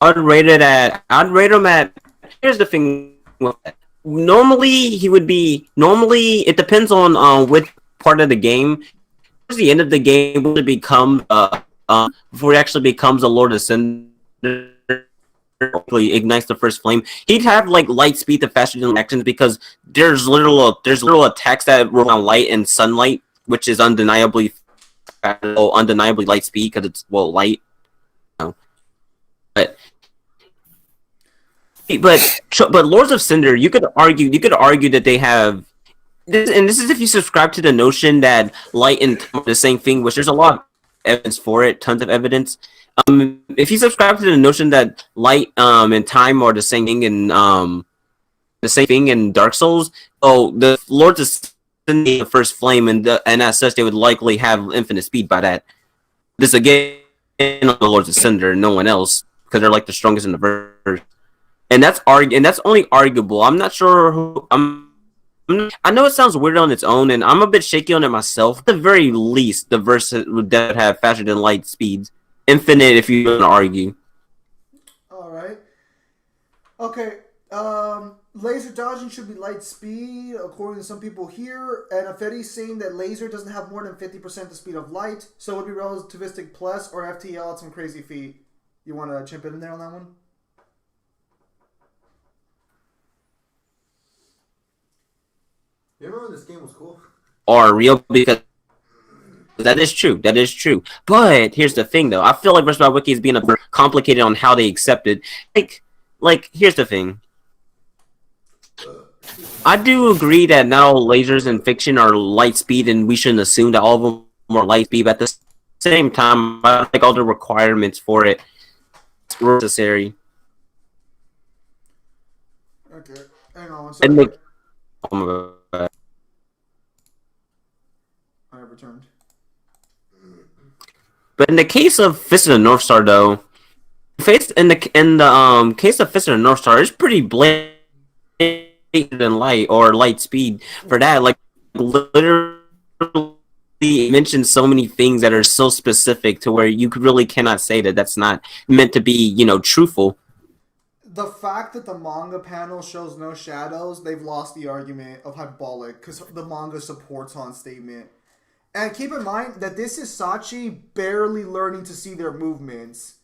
I'd rate him at... Here's the thing with that. Normally, it depends on which part of the game. Towards the end of the game, before he actually becomes a Lord of Cinder, ignites the first flame, he'd have like light speed to faster than actions, because there's little attacks that roll on light and sunlight, which is undeniably light speed because it's light. But but Lords of Cinder, you could argue that they have this, and this is if you subscribe to the notion that light and time are the same thing, which there's a lot of evidence for it, tons of evidence. If you subscribe to the notion that light and time are the same thing in Dark Souls, the Lords of Cinder the first flame, and as such they would likely have infinite speed by that. This again on the Lords of Cinder, no one else, because they're like the strongest in the verse. And that's only arguable. I'm not sure who I know it sounds weird on its own, and I'm a bit shaky on it myself. At the very least, the verse would have faster than light speeds. Infinite, if you want to argue. Alright. Okay. Laser dodging should be light speed, according to some people here. And Afeti's saying that laser doesn't have more than 50% the speed of light, so it would be relativistic plus or FTL at some crazy feat. You want to chip in there on that one? You remember when this game was cool? Or real, because that is true. That is true. But here's the thing, though. I feel like Versatile Wiki is being a bit complicated on how they accept it. Like here's the thing. I do agree that not all lasers in fiction are light speed, and we shouldn't assume that all of them are light speed. But at the same time, I think all the requirements for it are necessary. Okay. Hang on one second. Oh my God. I have returned. But in the case of Fist of the North Star, though, in the case of Fist of the North Star, it's pretty blatant than light or light speed for that. Like literally mentioned so many things that are so specific to where you really cannot say that that's not meant to be, truthful. The fact that the manga panel shows no shadows, they've lost the argument of hyperbolic because the manga supports Han statement. And keep in mind that this is Sachi barely learning to see their movements.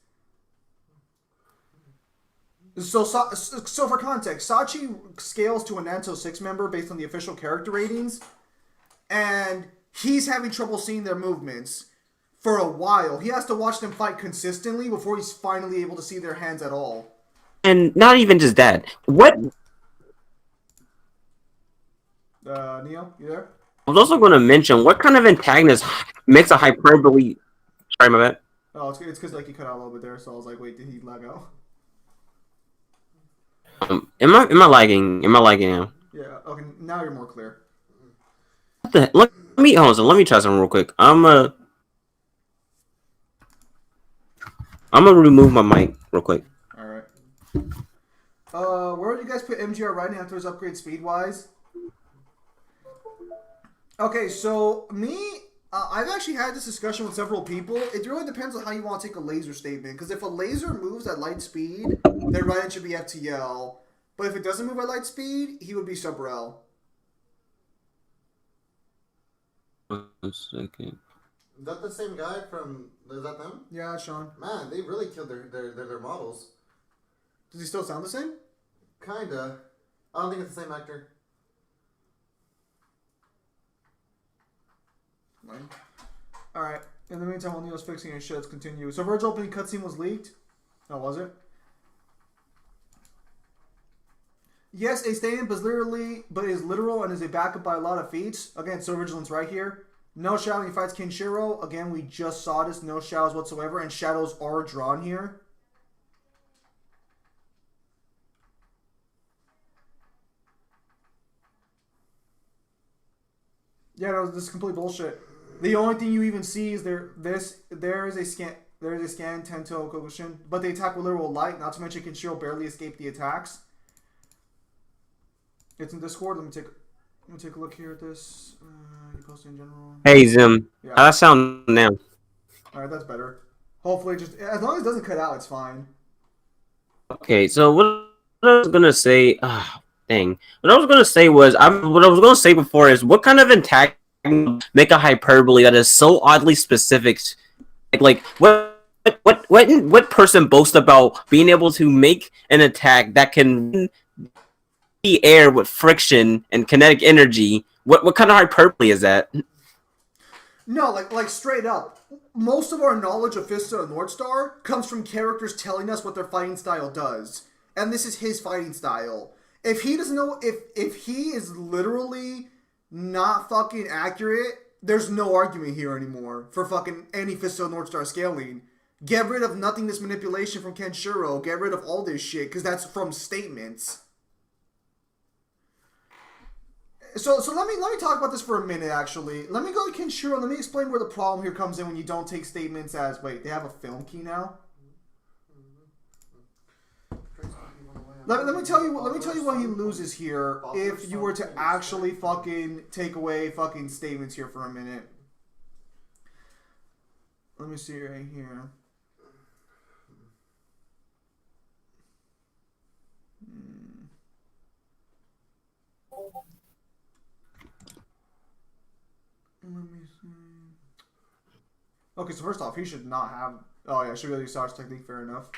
So for context, Sachi scales to a Nanto 6 member based on the official character ratings, and he's having trouble seeing their movements for a while. He has to watch them fight consistently before he's finally able to see their hands at all. And not even just that. What? Neo, you there? I was also going to mention what kind of antagonist makes a hyperbole. Sorry, my bad. Oh, it's because like you cut out a little bit there, so I was like, wait, did he lag out? Am I lagging? Am I lagging now? Yeah. Okay. Now you're more clear. Let me try something real quick. I'm gonna remove my mic real quick. All right. Where would you guys put MGR writing after his upgrade speed wise? Okay, so I've actually had this discussion with several people. It really depends on how you want to take a laser statement. Because if a laser moves at light speed, then writing should be FTL. But if it doesn't move at light speed, he would be sub-rel. One second. Is that the same guy from? Is that them? Yeah, Sean. Man, they really killed their models. Does he still sound the same? Kinda. I don't think it's the same actor. Alright. In the meantime, while Neo's fixing his shit, let's continue. So Verge opening cutscene was leaked? Oh, was it? Yes, a statement but is literal and is a backup by a lot of feats. Again, so Vigilance right here. No shadowing fights Kinshiro. Again, we just saw this. No shadows whatsoever. And shadows are drawn here. Yeah, no, this is complete bullshit. The only thing you even see is there is a scan Tento Kokushin, but they attack with literal light, not to mention Kinshiro barely escaped the attacks. It's in Discord. Let me take a look here at this. You posted in general. Hey Zim, Yeah. how that sound now? Alright, that's better. Hopefully just as long as it doesn't cut out, it's fine. Okay, so what I was gonna say, dang. What I was gonna say was, what I was gonna say before is, what kind of antagonist make a hyperbole that is so oddly specific? Like what person boasts about being able to make an attack that can the air with friction and kinetic energy? What kind of hyperbole is that? No, like straight up. Most of our knowledge of Fisto and Northstar comes from characters telling us what their fighting style does. And this is his fighting style. If he doesn't know, if he is literally not fucking accurate, there's no argument here anymore for fucking any Fisto and Northstar scaling. Get rid of nothingness manipulation from Kenshiro. Get rid of all this shit, because that's from statements. So let me talk about this for a minute, actually. Let me go to Kenshiro. Let me explain where the problem here comes in when you don't take statements as... Wait, they have a film key now? Let me tell you what he loses here if you were to actually fucking take away fucking statements here for a minute. Let me see right here. Let me see. Okay, so first off, he should not have... Oh yeah, should be able to use Sar's technique, fair enough.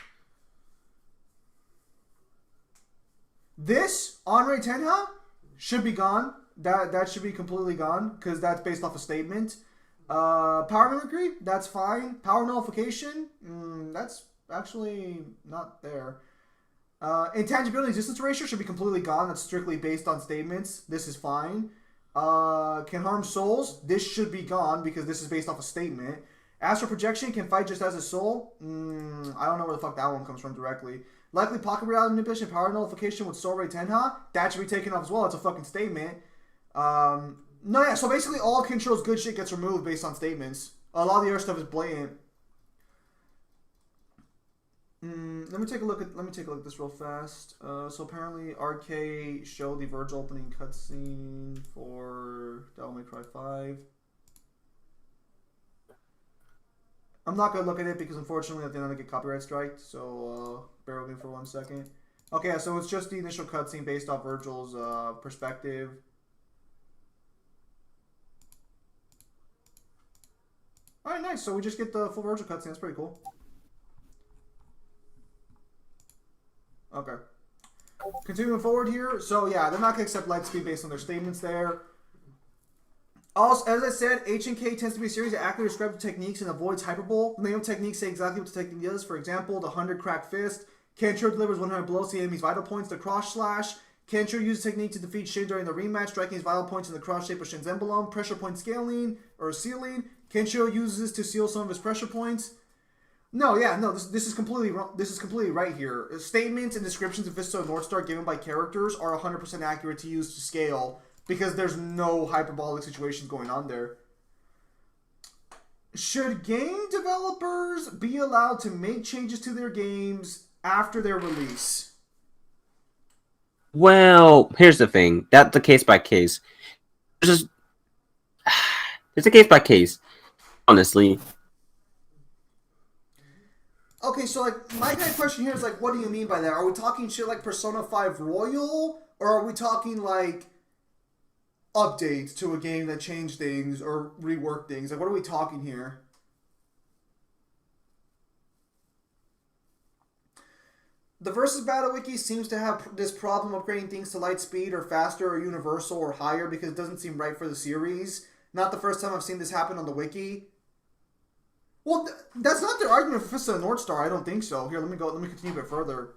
This, Henri Tenha, should be gone. That should be completely gone, because that's based off a statement. Power mimicry, that's fine. Power nullification, that's actually not there. Intangibility distance ratio should be completely gone. That's strictly based on statements. This is fine. Can harm souls. This should be gone because this is based off a statement. Astral projection can fight just as a soul. I don't know where the fuck that one comes from directly. Likely pocket reality manipulation, power nullification with Soul Ray Tenha. That should be taken off as well. It's a fucking statement. No, yeah. So basically, all Kenshiro's good shit gets removed based on statements. A lot of the other stuff is blatant. Let me take a look at this real fast. So apparently RK showed the Virgil opening cutscene for Devil May Cry 5. I'm not gonna look at it because unfortunately at the end I get copyright striked. So bear with me for 1 second. Okay, so it's just the initial cutscene based off Virgil's perspective. All right, nice. So we just get the full Virgil cutscene. That's pretty cool. Okay. Continuing forward here. So, yeah, they're not going to accept Lightspeed based on their statements there. Also, as I said, H&K tends to be a series that accurately describes the techniques and avoids hyperbole. The name of techniques say exactly what the technique does. For example, the 100 crack fist. Kenshiro delivers 100 blows to the enemy's vital points. The cross slash. Kenshiro uses technique to defeat Shin during the rematch, striking his vital points in the cross shape of Shin's emblem. Pressure point scaling, or sealing. Kenshiro uses to seal some of his pressure points. No, yeah, no, this is completely wrong. This is completely right here. Statements and descriptions of Fisto and Northstar given by characters are 100% accurate to use to scale because there's no hyperbolic situations going on there. Should game developers be allowed to make changes to their games after their release? Well, here's the thing. That's a case by case. It's a case by case, honestly. Okay, so like my kind of question here is like, what do you mean by that? Are we talking shit like Persona 5 Royal, or are we talking like updates to a game that change things or rework things? Like, what are we talking here? The Versus Battle Wiki seems to have this problem upgrading things to light speed or faster or universal or higher because it doesn't seem right for the series. Not the first time I've seen this happen on the wiki. Well, that's not their argument for Fisto and Northstar. I don't think so. Here, let me continue a bit further.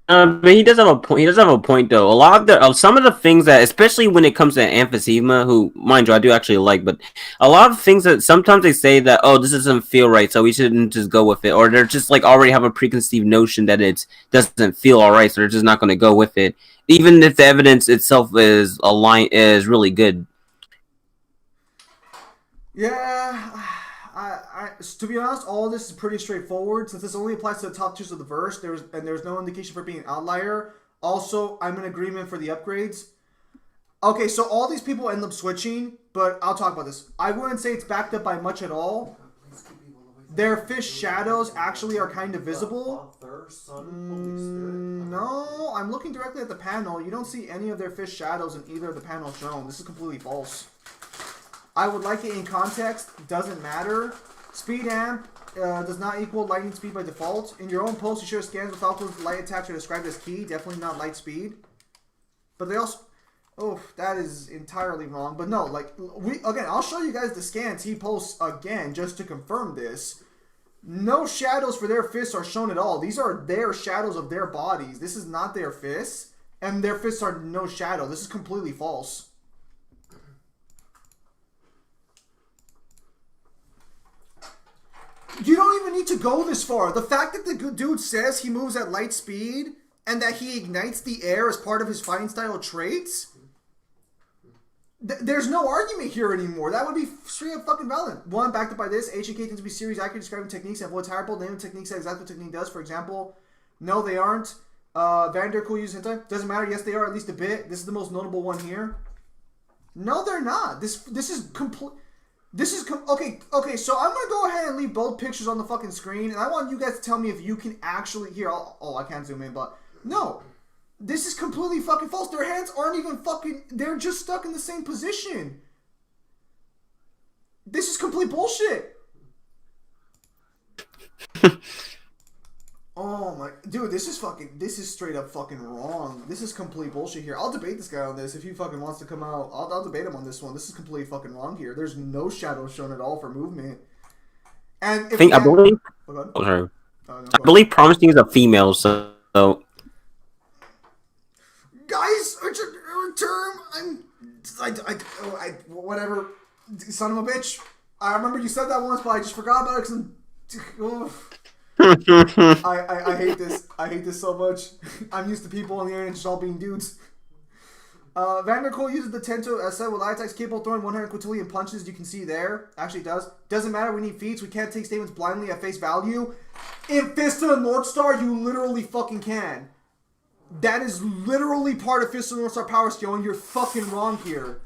But he does have a point. He does have a point, though. A lot of some of the things that, especially when it comes to Emphysema, who, mind you, I do actually like, but a lot of things that sometimes they say that, oh, this doesn't feel right, so we shouldn't just go with it, or they're just like already have a preconceived notion that it doesn't feel all right, so they're just not going to go with it, even if the evidence itself is really good. Yeah. To be honest, all of this is pretty straightforward. Since this only applies to the top tiers of the verse, there's no indication for being an outlier. Also, I'm in agreement for the upgrades. Okay, so all these people end up switching, but I'll talk about this. I wouldn't say it's backed up by much at all. Their fish shadows actually are kind of visible. No, I'm looking directly at the panel. You don't see any of their fish shadows in either of the panels shown. This is completely false. I would like it in context. Doesn't matter. Speed amp does not equal lightning speed by default. In your own post, you share scans with Falco's light attacks are described as key. Definitely not light speed. But they also... Oh, that is entirely wrong. But no, like I'll show you guys the scans he posts again just to confirm this. No shadows for their fists are shown at all. These are their shadows of their bodies. This is not their fists, and their fists are no shadow. This is completely false. You don't even need to go this far. The fact that the dude says he moves at light speed and that he ignites the air as part of his fighting style traits, there's no argument here anymore. That would be straight up fucking valid. One, backed up by this, HK tends to be series accurate describing techniques and avoids hierarchical naming techniques that exactly what technique does. For example, no, they aren't. Vandercool uses hentai. Doesn't matter. Yes, they are at least a bit. This is the most notable one here. No, they're not. This is complete. Okay, so I'm gonna go ahead and leave both pictures on the fucking screen, and I want you guys to tell me if you can actually hear. I can't zoom in, but no, this is completely fucking false. Their hands aren't even fucking. They're just stuck in the same position. This is complete bullshit. Oh my, dude, this is straight up fucking wrong. This is complete bullshit here. I'll debate this guy on this if he fucking wants to come out. I'll debate him on this one. This is completely fucking wrong here. There's no shadow shown at all for movement. And if I believe. Oh, Oh, sorry. no, I believe promising is a female, so. Guys, whatever. Son of a bitch. I remember you said that once, but I just forgot about it because I hate this. I hate this so much. I'm used to people on the internet just all being dudes. Vandercool uses the Tento SI with light attacks capable of throwing 100 quintillion punches. You can see there. Actually, it does. Doesn't matter. We need feats. We can't take statements blindly at face value. In Fist of the North Star, you literally fucking can. That is literally part of Fist of the North Star power skill, and you're fucking wrong here.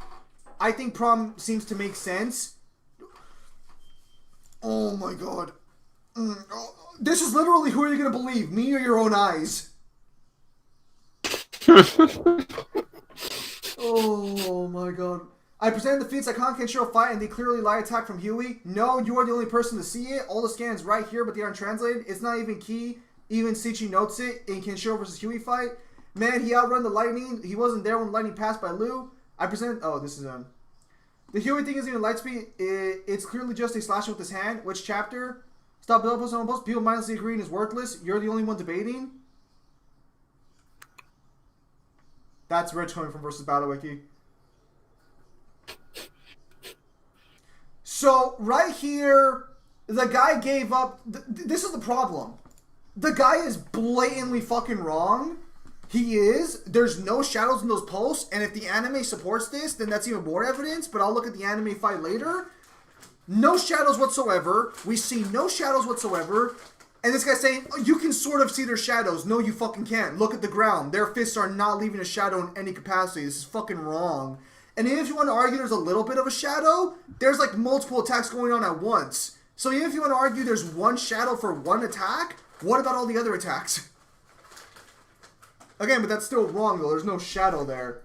I think Prom seems to make sense. Oh my god. This is literally who are you going to believe? Me or your own eyes? Oh my god. I presented the feats Icon can show fight and they clearly lie attack from Huey. No, you are the only person to see it. All the scans right here, but they aren't translated. It's not even key. Even Sichi notes it in Kenshiro versus Huey fight. Man, he outrun the lightning. He wasn't there when the lightning passed by Lou. I presented... Oh, this is... The Huey thing isn't even light speed. It's clearly just a slashing with his hand. Which chapter? Stop build post on post. People mindlessly agreeing is worthless. You're the only one debating. That's Rich coming from versus Battle Wiki. So right here, the guy gave up. This is the problem. The guy is blatantly fucking wrong. He is. There's no shadows in those posts, and if the anime supports this, then that's even more evidence. But I'll look at the anime fight later. No shadows whatsoever. We see no shadows whatsoever. And this guy's saying, oh, you can sort of see their shadows. No, you fucking can't. Look at the ground. Their fists are not leaving a shadow in any capacity. This is fucking wrong. And even if you want to argue there's a little bit of a shadow, there's like multiple attacks going on at once. So even if you want to argue there's one shadow for one attack, what about all the other attacks? Again, but that's still wrong though. There's no shadow there.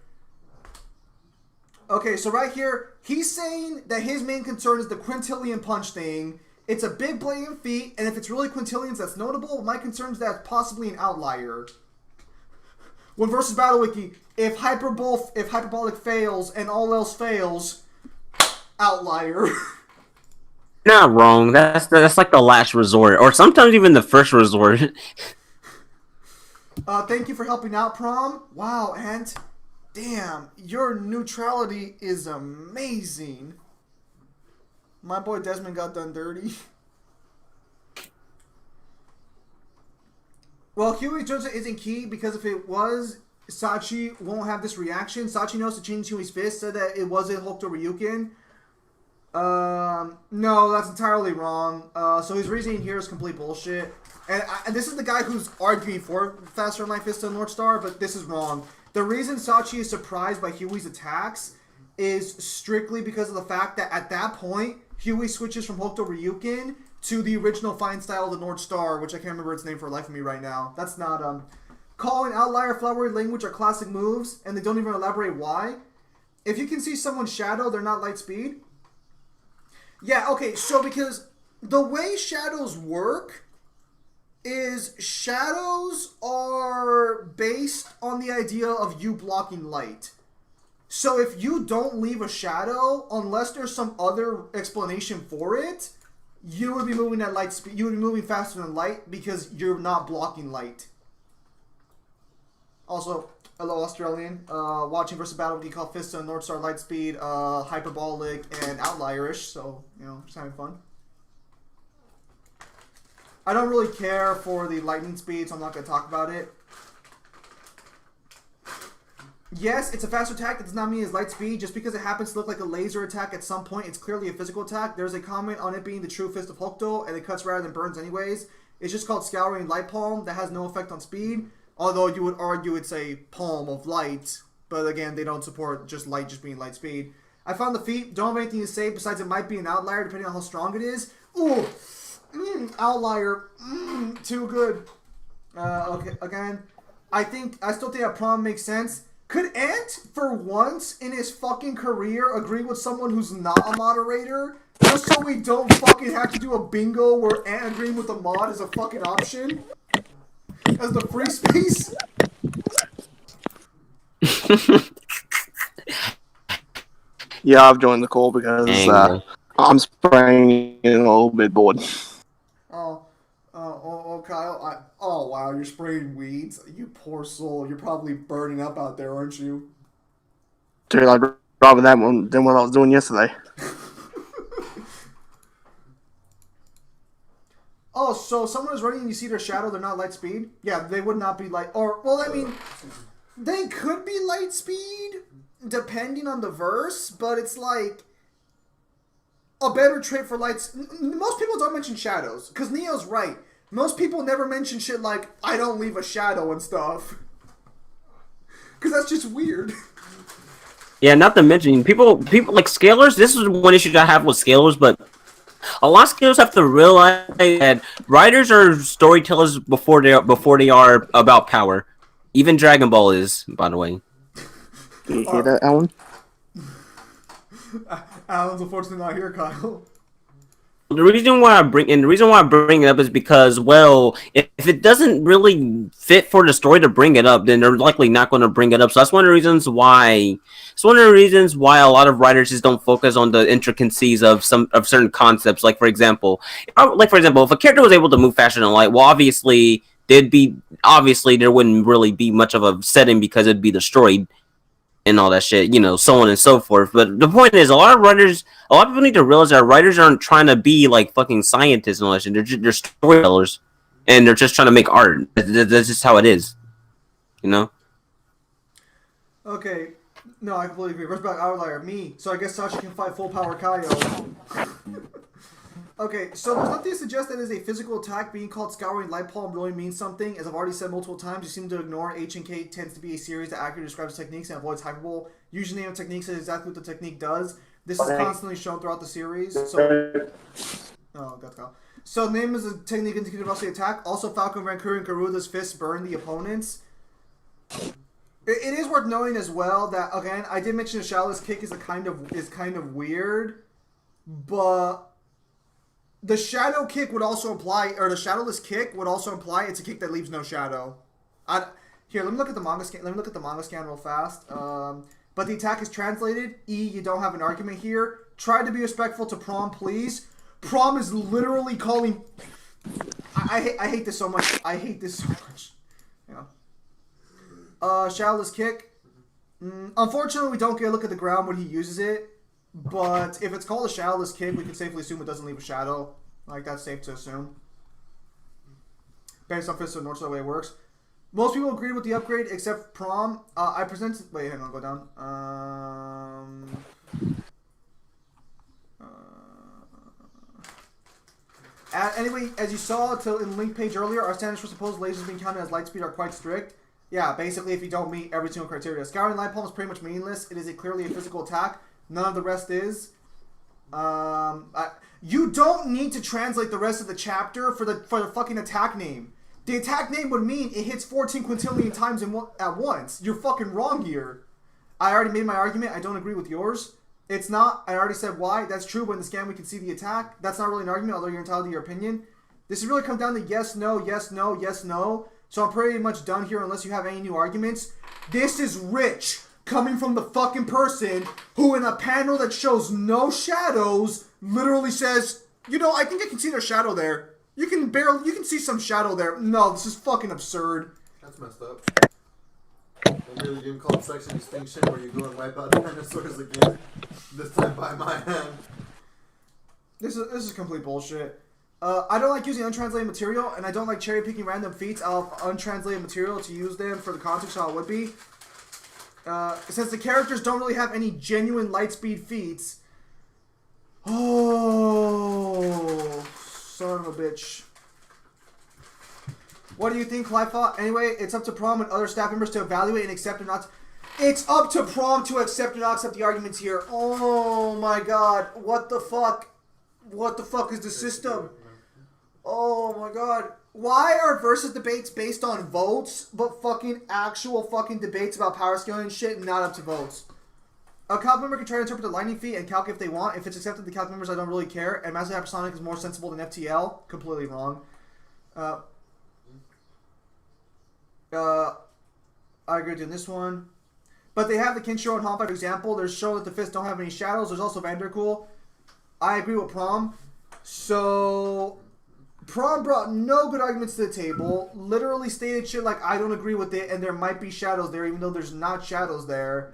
Okay, so right here, he's saying that his main concern is the quintillion punch thing. It's a big blatant feat, and if it's really quintillions, that's notable. My concern is that it's possibly an outlier. When versus Battle Wiki, if hyperbolic fails and all else fails, outlier. Not wrong. That's like the last resort, or sometimes even the first resort. Thank you for helping out, Prom. Wow, Ant. Damn, your neutrality is amazing. My boy Desmond got done dirty. Well, Huey's judgment isn't key because if it was, Sachi won't have this reaction. Sachi knows to change Huey's fist, said that it wasn't Hokuto Ryuken. No, that's entirely wrong. So his reasoning here is complete bullshit. And this is the guy who's arguing for Faster Light Fist and North Star, but this is wrong. The reason Sachi is surprised by Huey's attacks is strictly because of the fact that at that point, Huey switches from Hokuto Ryuken to the original fine style of the North Star, which I can't remember its name for the life of me right now. That's not, Calling outlier flowery language are classic moves, and they don't even elaborate why. If you can see someone's shadow, they're not light speed. Yeah, okay, so because the way shadows work is shadows are based on the idea of you blocking light. So if you don't leave a shadow, unless there's some other explanation for it, you would be moving at light speed. You would be moving faster than light because you're not blocking light. Also, hello Australian. Watching versus battle with called Fist and North Star light speed, hyperbolic and outlierish. So just having fun. I don't really care for the lightning speed, so I'm not going to talk about it. Yes, it's a faster attack. That does not mean it's light speed. Just because it happens to look like a laser attack at some point, it's clearly a physical attack. There's a comment on it being the true fist of Hokuto, and it cuts rather than burns anyways. It's just called Scouring Light Palm. That has no effect on speed. Although you would argue it's a palm of light. But again, they don't support just light just being light speed. I found the feat. Don't have anything to say besides it might be an outlier depending on how strong it is. Ooh, outlier. Too good. Okay, again, I still think that prom makes sense. Could Ant, for once in his fucking career, agree with someone who's not a moderator? Just so we don't fucking have to do a bingo where Ant agreeing with the mod is a fucking option? As the free space? Yeah, I've joined the call because I'm spraying and a little bit bored. Kyle. Oh, wow, you're spraying weeds? You poor soul. You're probably burning up out there, aren't you? Dude, I'd rather that one than what I was doing yesterday. Oh, so someone is running and you see their shadow, they're not light speed? Yeah, they would not be light... Or, well, I mean, they could be light speed, depending on the verse, but it's like... A better trait for lights... Most people don't mention shadows, because Neo's right. Most people never mention shit like, I don't leave a shadow and stuff. Because that's just weird. Yeah, not to mention, people like scalers, this is one issue I have with scalers, but a lot of scalers have to realize that writers are storytellers before they are about power. Even Dragon Ball is, by the way. You hear that, Alan? Alan's unfortunately not here, Kyle. The reason why I bring it up is because, well, if it doesn't really fit for the story to bring it up, then they're likely not going to bring it up. So that's one of the reasons why. It's one of the reasons why a lot of writers just don't focus on the intricacies of certain concepts. Like for example, if a character was able to move faster than light, well, obviously there wouldn't really be much of a setting because it'd be destroyed and all that shit, so on and so forth. But the point is, a lot of people need to realize that writers aren't trying to be like fucking scientists and all that shit. They're storytellers, and they're just trying to make art. That's just how it is, Okay, no, I completely agree. First back outlier, me. So I guess Sasha can fight full power Kaio. Okay, so there's nothing to suggest that is a physical attack. Being called Scouring Light Palm really means something. As I've already said multiple times, you seem to ignore H and K tends to be a series that accurately describes techniques and avoids hyperbole. Usually name of techniques is exactly what the technique does. This is constantly shown throughout the series. So, So the name is a technique indicative of the attack. Also, Falcon, Vancouver, and Garuda's fists burn the opponents. It is worth noting as well that, again, I did mention the shadowless kick is kind of weird, but the shadow kick would also imply, or the shadowless kick would also imply it's a kick that leaves no shadow. Here, let me look at the manga scan. Let me look at the manga scan real fast. But the attack is translated. E, you don't have an argument here. Try to be respectful to Prom, please. Prom is literally calling. I hate this so much. I hate this so much. Shadowless kick. Unfortunately, we don't get a look at the ground when he uses it. But if it's called a shadowless kick, we can safely assume it doesn't leave a shadow. Like, that's safe to assume. Based on Fist of North Star, the way it works. Most people agree with the upgrade, except Prom. I presented... Wait, hang on, go down. Anyway, as you saw in the link page earlier, our standards for supposed lasers being counted as light speed are quite strict. Yeah, basically, if you don't meet every single criteria. Scouring Light Palm is pretty much meaningless. It is clearly a physical attack. None of the rest is. You don't need to translate the rest of the chapter for the fucking attack name. The attack name would mean it hits 14 quintillion times at once. You're fucking wrong here. I already made my argument. I don't agree with yours. It's not. I already said why. That's true, but in the scan we can see the attack. That's not really an argument, although you're entitled to your opinion. This has really come down to yes, no, yes, no, yes, no. So I'm pretty much done here unless you have any new arguments. This is rich. coming from the fucking person who in a panel that shows no shadows literally says, you know, I think I can see their shadow there. You can see some shadow there. No, this is fucking absurd. That's messed up. Maybe you didn't call it section distinction where you go and wipe out dinosaurs again. This time by my hand. This is complete bullshit. I don't like using untranslated material, and I don't like cherry picking random feats out of untranslated material to use them for the context how it would be. Since the characters don't really have any genuine lightspeed feats. Oh, son of a bitch. What do you think, Clive? Anyway, it's up to Prom and other staff members to evaluate and accept or not. It's up to Prom to accept or not accept the arguments here. Oh my god. What the fuck? What the fuck is the system? Oh my god. Why are versus debates based on votes, but fucking actual fucking debates about power scaling and shit not up to votes? A calc member can try to interpret the lightning feat and calc if they want. If it's accepted, the calc members, I don't really care. And Massive Hypersonic is more sensible than FTL. Completely wrong. I agree with this one. But they have the Kinshiro and Hanfei, for example. There's shown that the fists don't have any shadows. There's also Vandercool. I agree with Prom. So, Prom brought no good arguments to the table. Literally stated shit like, I don't agree with it, and there might be shadows there, even though there's not shadows there.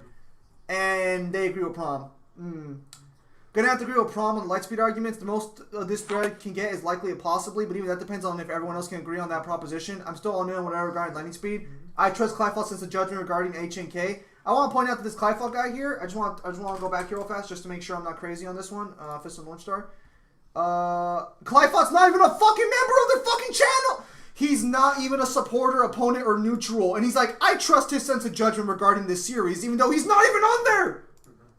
And they agree with Prom. Gonna have to agree with Prom on the lightspeed arguments. The most this thread can get is likely a possibly, but even that depends on if everyone else can agree on that proposition. I'm still on in on whatever regarding lightning speed. I trust Clifel since the judgment regarding H and K. I want to point out that this Clifel guy here, I just want to go back here real fast just to make sure I'm not crazy on this one. Fist of North Star. Clifel's not even a fucking member of their fucking channel! He's not even a supporter, opponent, or neutral. And he's like, I trust his sense of judgment regarding this series, even though he's not even on there!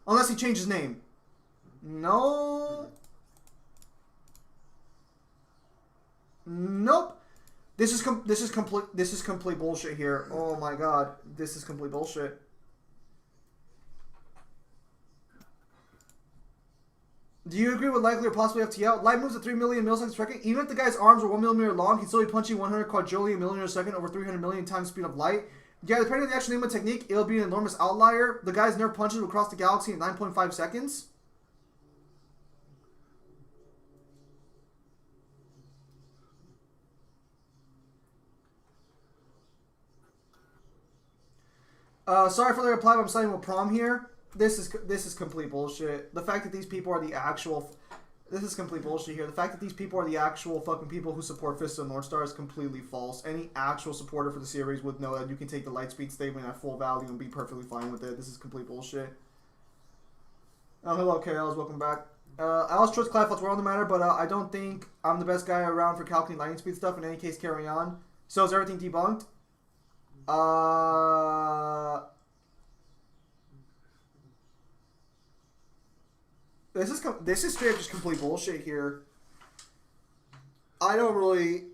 Unless he changed his name. No. Nope. This is complete bullshit here. Oh my god. This is complete bullshit. Do you agree with likely or possibly FTL? Light moves at 3 million milliseconds per second. Even if the guy's arms were 1 millimeter long, he'd still be punching 100 quadrillion millimeters a second over 300 million times speed of light. Yeah, depending on the actual name of technique, it'll be an enormous outlier. The guy's nerve punches will cross the galaxy in 9.5 seconds. Sorry for the reply, but I'm siding with Prom here. This is complete bullshit. The fact that these people are the actual... This is complete bullshit here. The fact that these people are the actual fucking people who support Fist of North Star is completely false. Any actual supporter for the series would know that you can take the lightspeed statement at full value and be perfectly fine with it. This is complete bullshit. Hello, KLs. Welcome back. Alice trust Claffots were on the matter, but I don't think I'm the best guy around for calculating lightning speed stuff. In any case, carry on. So is everything debunked? This is straight up just complete bullshit here. I don't really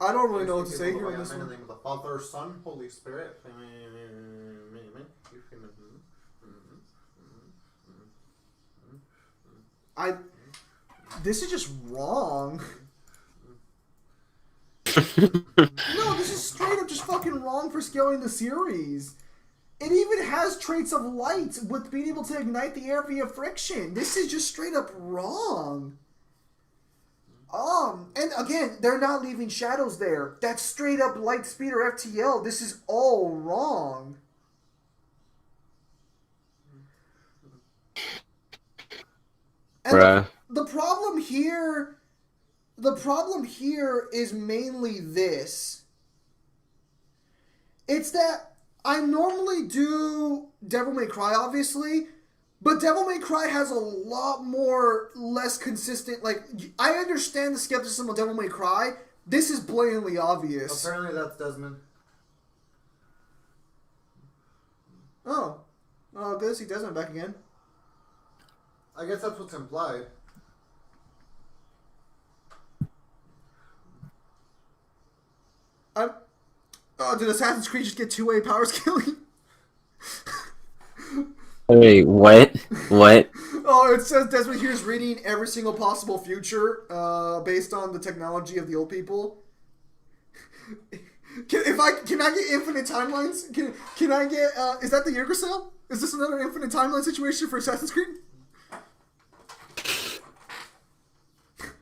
know what to say here on this one. In the name of the Father, Son, Holy Spirit. This is just wrong. No, this is straight up just fucking wrong for scaling the series. It even has traits of light with being able to ignite the air via friction. This is just straight up wrong. And again, they're not leaving shadows there. That's straight up light speed or FTL. This is all wrong. And the problem here is mainly this. It's that I normally do Devil May Cry, obviously, but Devil May Cry has a lot more less consistent, like, I understand the skepticism of Devil May Cry. This is blatantly obvious. Apparently that's Desmond. Oh, good to see Desmond back again. I guess that's what's implied. Did Assassin's Creed just get two-way power scaling? Wait, what? What? Oh, it says Desmond here is reading every single possible future based on the technology of the old people. Can I get infinite timelines? Can I get is that the Jaeger sale? Is this another infinite timeline situation for Assassin's Creed?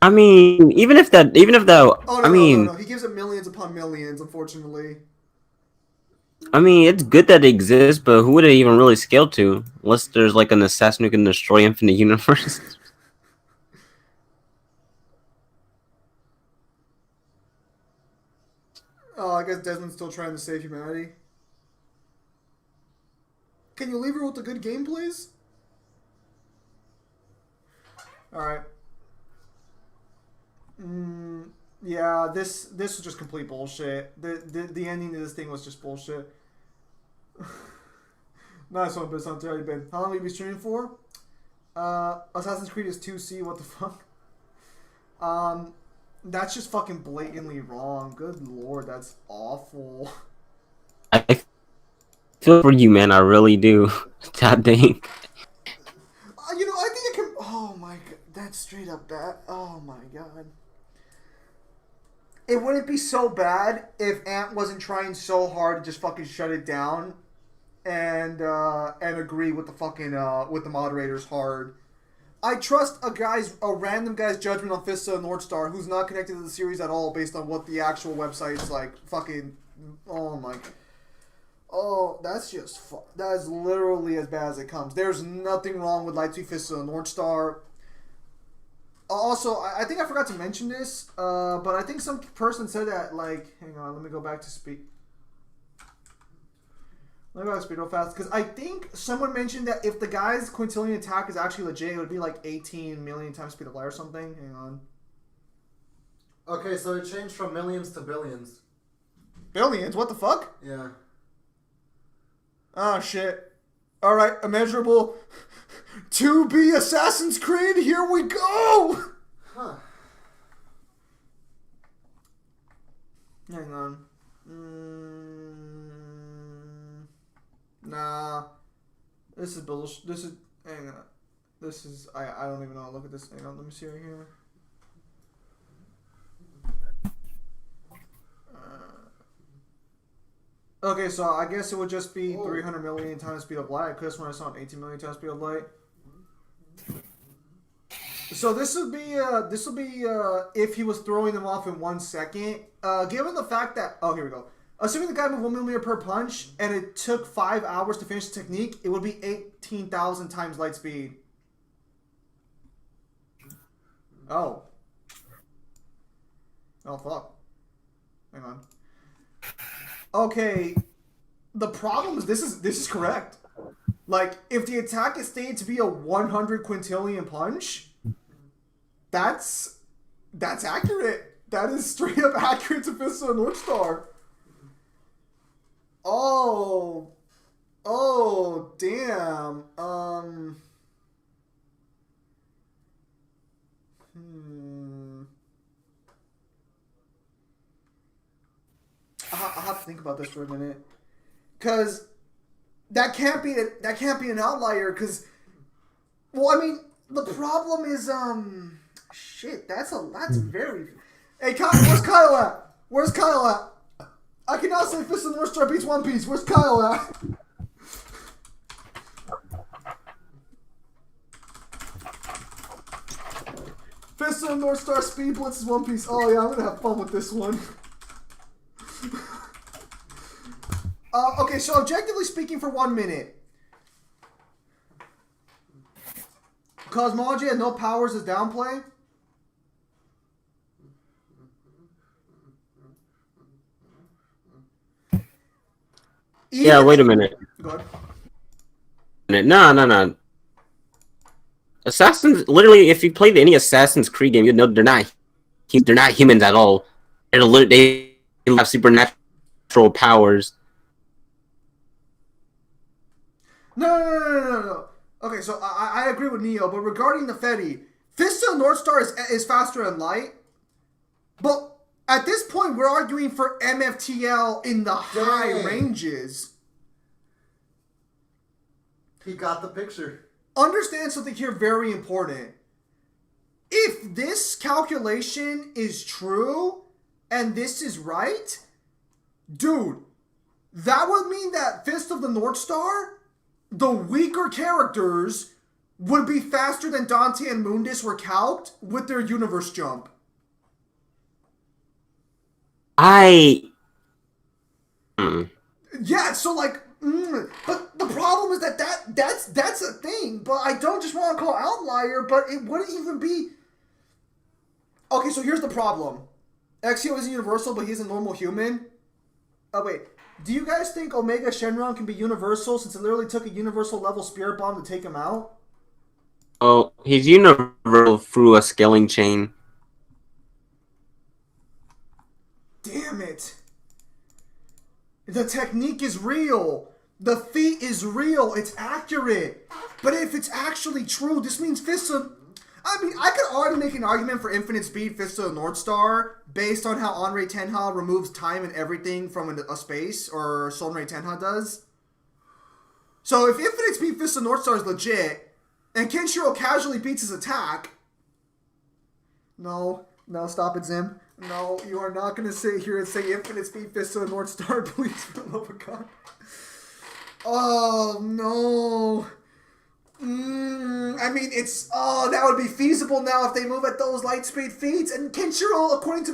I mean, even if that, Oh no. He gives it millions upon millions, unfortunately. I mean, it's good that it exists, but who would it even really scale to? Unless there's like an assassin who can destroy infinite universe. Oh, I guess Desmond's still trying to save humanity. Can you leave her with a good game, please? Alright. Yeah, this was just complete bullshit. The ending of this thing was just bullshit. Nice one, but it's already been. How long have you been streaming for? Assassin's Creed is 2C, what the fuck? That's just fucking blatantly wrong. Good lord, that's awful. I feel for you, man. I really do. God dang. You know, I think I can. Oh my god, that's straight up bad. Oh my god. It wouldn't be so bad if Ant wasn't trying so hard to just fucking shut it down, and agree with the fucking with the moderators hard. I trust a random guy's judgment on Fist of the North Star who's not connected to the series at all based on what the actual website's like. Fucking. Oh my. Oh, that's just that is literally as bad as it comes. There's nothing wrong with Lightspeed Fist of the North Star. Also, I think I forgot to mention this, but I think some person said that, like, hang on, let me go back to speak. Let me go back to speak real fast, because I think someone mentioned that if the guy's quintillion attack is actually legit, it would be like 18 million times speed of light or something. Hang on. Okay, so it changed from millions to billions. Billions? What the fuck? Yeah. Oh, shit. Alright, immeasurable. To be Assassin's Creed, here we go! Huh. Hang on. Nah. This is bullshit. This is... Hang on. This is... I don't even know how to look at this. Hang on, let me see right here. Okay, so I guess it would just be 300 million times speed of light. Because when I saw 18 million times speed of light. So this would be if he was throwing them off in 1 second. Given the fact that here we go. Assuming the guy moved 1 millimeter per punch and it took 5 hours to finish the technique, it would be 18,000 times light speed. Oh. Oh fuck. Hang on. Okay, the problem is this is correct. Like, if the attack is stated to be a 100 quintillion punch, that's accurate. That is straight up accurate to Fist of the North Star. Oh, damn. I'll have to think about this for a minute, cause that can't be an outlier. Cause, well, I mean, the problem is shit. That's very. Hey, Kyle, where's Kyle at? Where's Kyle at? I cannot say Fist of the North Star beats One Piece. Where's Kyle at? Fist of the North Star speed blitzes One Piece. Oh yeah, I'm gonna have fun with this one. Okay, so objectively speaking, for 1 minute, cosmology has no powers as downplay. Yeah, wait a minute. Go ahead. No. Assassins, literally, if you played any Assassin's Creed game, you'd know they're not humans at all. They have supernatural powers. No. Okay, so I agree with Neo, but regarding the Fetty, Fist of the North Star is faster than light. But at this point, we're arguing for MFTL in the high ranges. He got the picture. Understand something here very important. If this calculation is true, and this is right, Dude, that would mean that Fist of the North Star, the weaker characters, would be faster than Dante and Mundus were calced with their universe jump. Yeah, so like, but the problem is that's a thing. But I don't just want to call outlier, but it wouldn't even be. Okay, so here's the problem. Exio isn't universal, but he's a normal human. Oh wait, do you guys think Omega Shenron can be universal since it literally took a universal level spirit bomb to take him out? Oh, he's universal through a scaling chain. Damn it. The technique is real. The feat is real. It's accurate. But if it's actually true, this means Fist of... I mean, I could already make an argument for Infinite Speed Fist of the North Star based on how Onrei Tenha removes time and everything from a space, or Sonrei Tenha does. So if Infinite Speed Fist of the North Star is legit, and Kenshiro casually beats his attack... No, stop it, Zim. No, you are not going to sit here and say Infinite Speed Fist of the North Star, please, for the love of God. Oh, no. I mean, it's... Oh, that would be feasible now if they move at those light speed feats. And Kenshiro, according to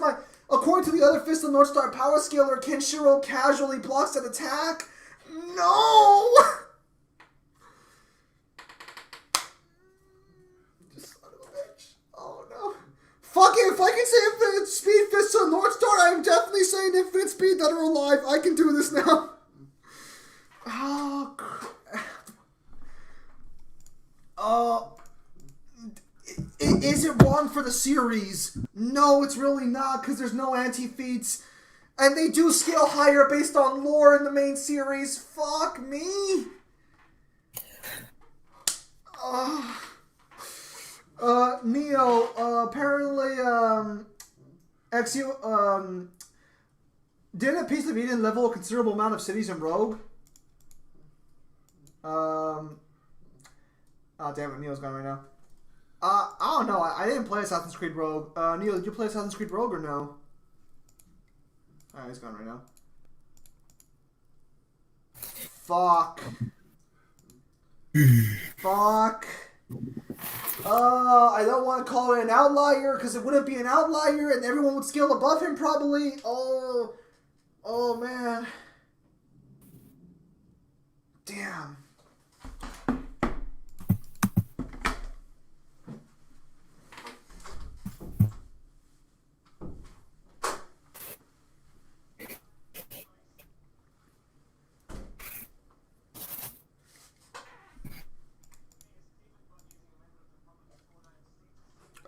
the other Fist of the North Star power scaler, Kenshiro casually blocks that attack. No! Fuck it, if I can say Infinite Speed Fist to the North Star, I'm definitely saying Infinite Speed that are alive. I can do this now. Oh, crap. Is it wrong for the series? No, it's really not, because there's no anti-feats. And they do scale higher based on lore in the main series. Fuck me. Neo, apparently, Exio, didn't a Piece of Eden level a considerable amount of cities in Rogue? Oh, damn it, Neo's gone right now. I don't know, I didn't play Assassin's Creed Rogue. Neo, did you play Assassin's Creed Rogue or no? Alright, he's gone right now. Fuck. Fuck. I don't want to call it an outlier because it wouldn't be an outlier and everyone would scale above him probably. Oh man. Damn.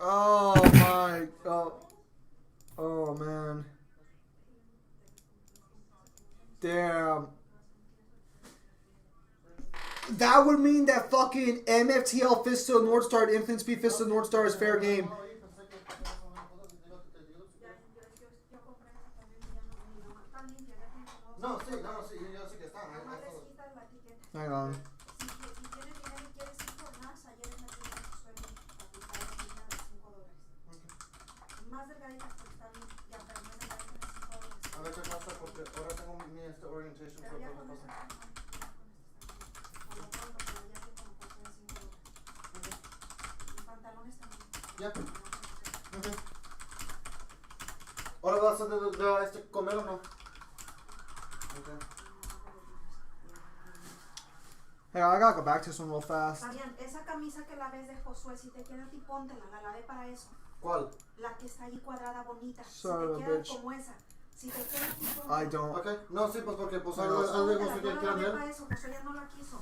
Oh my god. Oh man. Damn. That would mean that fucking MFTL Fist of the North Star and Infinite Speed Fist of the North Star is fair game. Hang on. Ya. Okay. ¿Ahora vas a comer o no? Okay. Hey, I gotta go back to this one real fast. Fabián, esa camisa que la ves de Josué, si te queda a ti, póntela, la lavé para eso. ¿Cuál? La que está ahí cuadrada bonita. Son of si a te queda bitch. como esa. Si te queda a ti, póntela. I don't. Okay. No, sí, pues porque pues No, algo Póntela, si yo la quieren lavé ver. para eso, Josué ya no la quiso.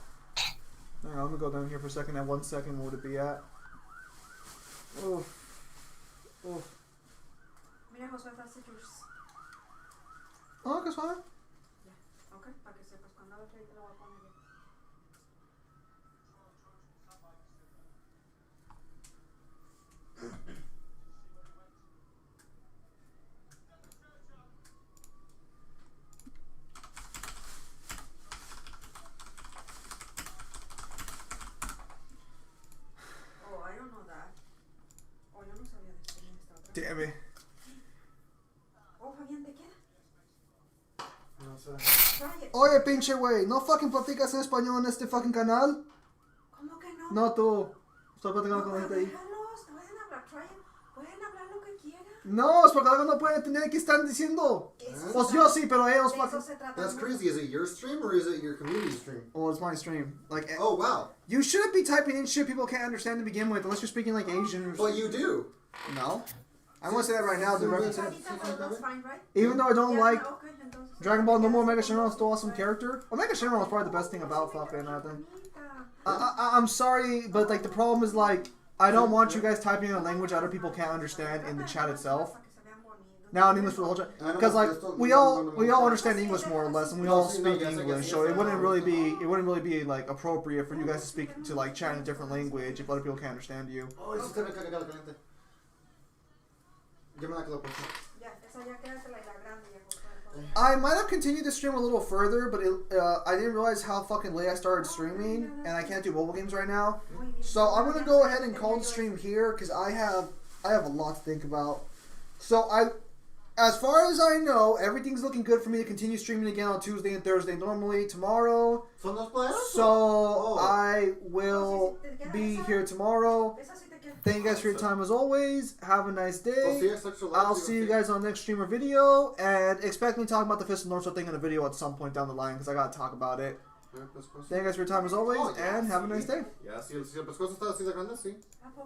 Hang on, let me go down here for a second. At 1 second, what would it be at? Oof. Oof. Mira, Josué, that's yours. Oh, that's fine. Ya, ok, para que sepas. Cuando hagas ahí te lo voy a poner bien. Oh, I don't know that. Oh, yo no sabía de esto. Mira esta otra. Damn it. Oh, Fabián, ¿te queda? Oye, pinche güey, ¿no fucking platicas en español en este fucking canal? ¿Cómo que no? No, tú. Estoy No, platicando con la pero gente ahí. déjalos, pueden hablar, pueden hablar lo que quieran. No, es porque algo no pueden entender qué están diciendo. Eso Pues se yo trata- sí, pero ellos de eso fucking... se trata. That's el crazy. Is it your stream or is it your community stream? Oh, it's my stream. Like, Oh wow. you shouldn't be typing in shit people can't understand to begin with, unless you're speaking like Asian or But you do. No. I'm gonna say that right now, the reference mundo. it. Ahorita, pero that's fine, right? Even though I don't Ya, like okay, entonces, Dragon Ball No More, Mega ya, Shenron is still awesome character. Well, Mega Shenron is probably the best thing about fucking thing. I'm sorry, but like the problem is like I don't want you guys typing in a language other people can't understand in the chat itself. Now in English for the whole chat, because like we all understand English more or less, and we all speak English, so it wouldn't really be like appropriate for you guys to speak to like chat in a different language if other people can't understand you. Oh, eso está bien caliente. Yo me la quedo puesta. Ya, esa ya quédatela y la grande ya, por favor. I might have continued to stream a little further, but I didn't realize how fucking late I started streaming, and I can't do mobile games right now. So I'm gonna go ahead and call the stream here because I have a lot to think about. So as far as I know, everything's looking good for me to continue streaming again on Tuesday and Thursday normally. Tomorrow, ¿Son dos players? so I will be here tomorrow. Esa sí te queda. Thank you guys for your time as always. Have a nice Oh, day. sí, es sexual. I'll see you guys on next stream or video, and expect me talking about the Fist of North Star thing in a video at some point down the line because I gotta talk about it. Thank you guys for your time as always, and have a nice day. Ya, si el pescuezo está así de grande, sí. ¿A poco?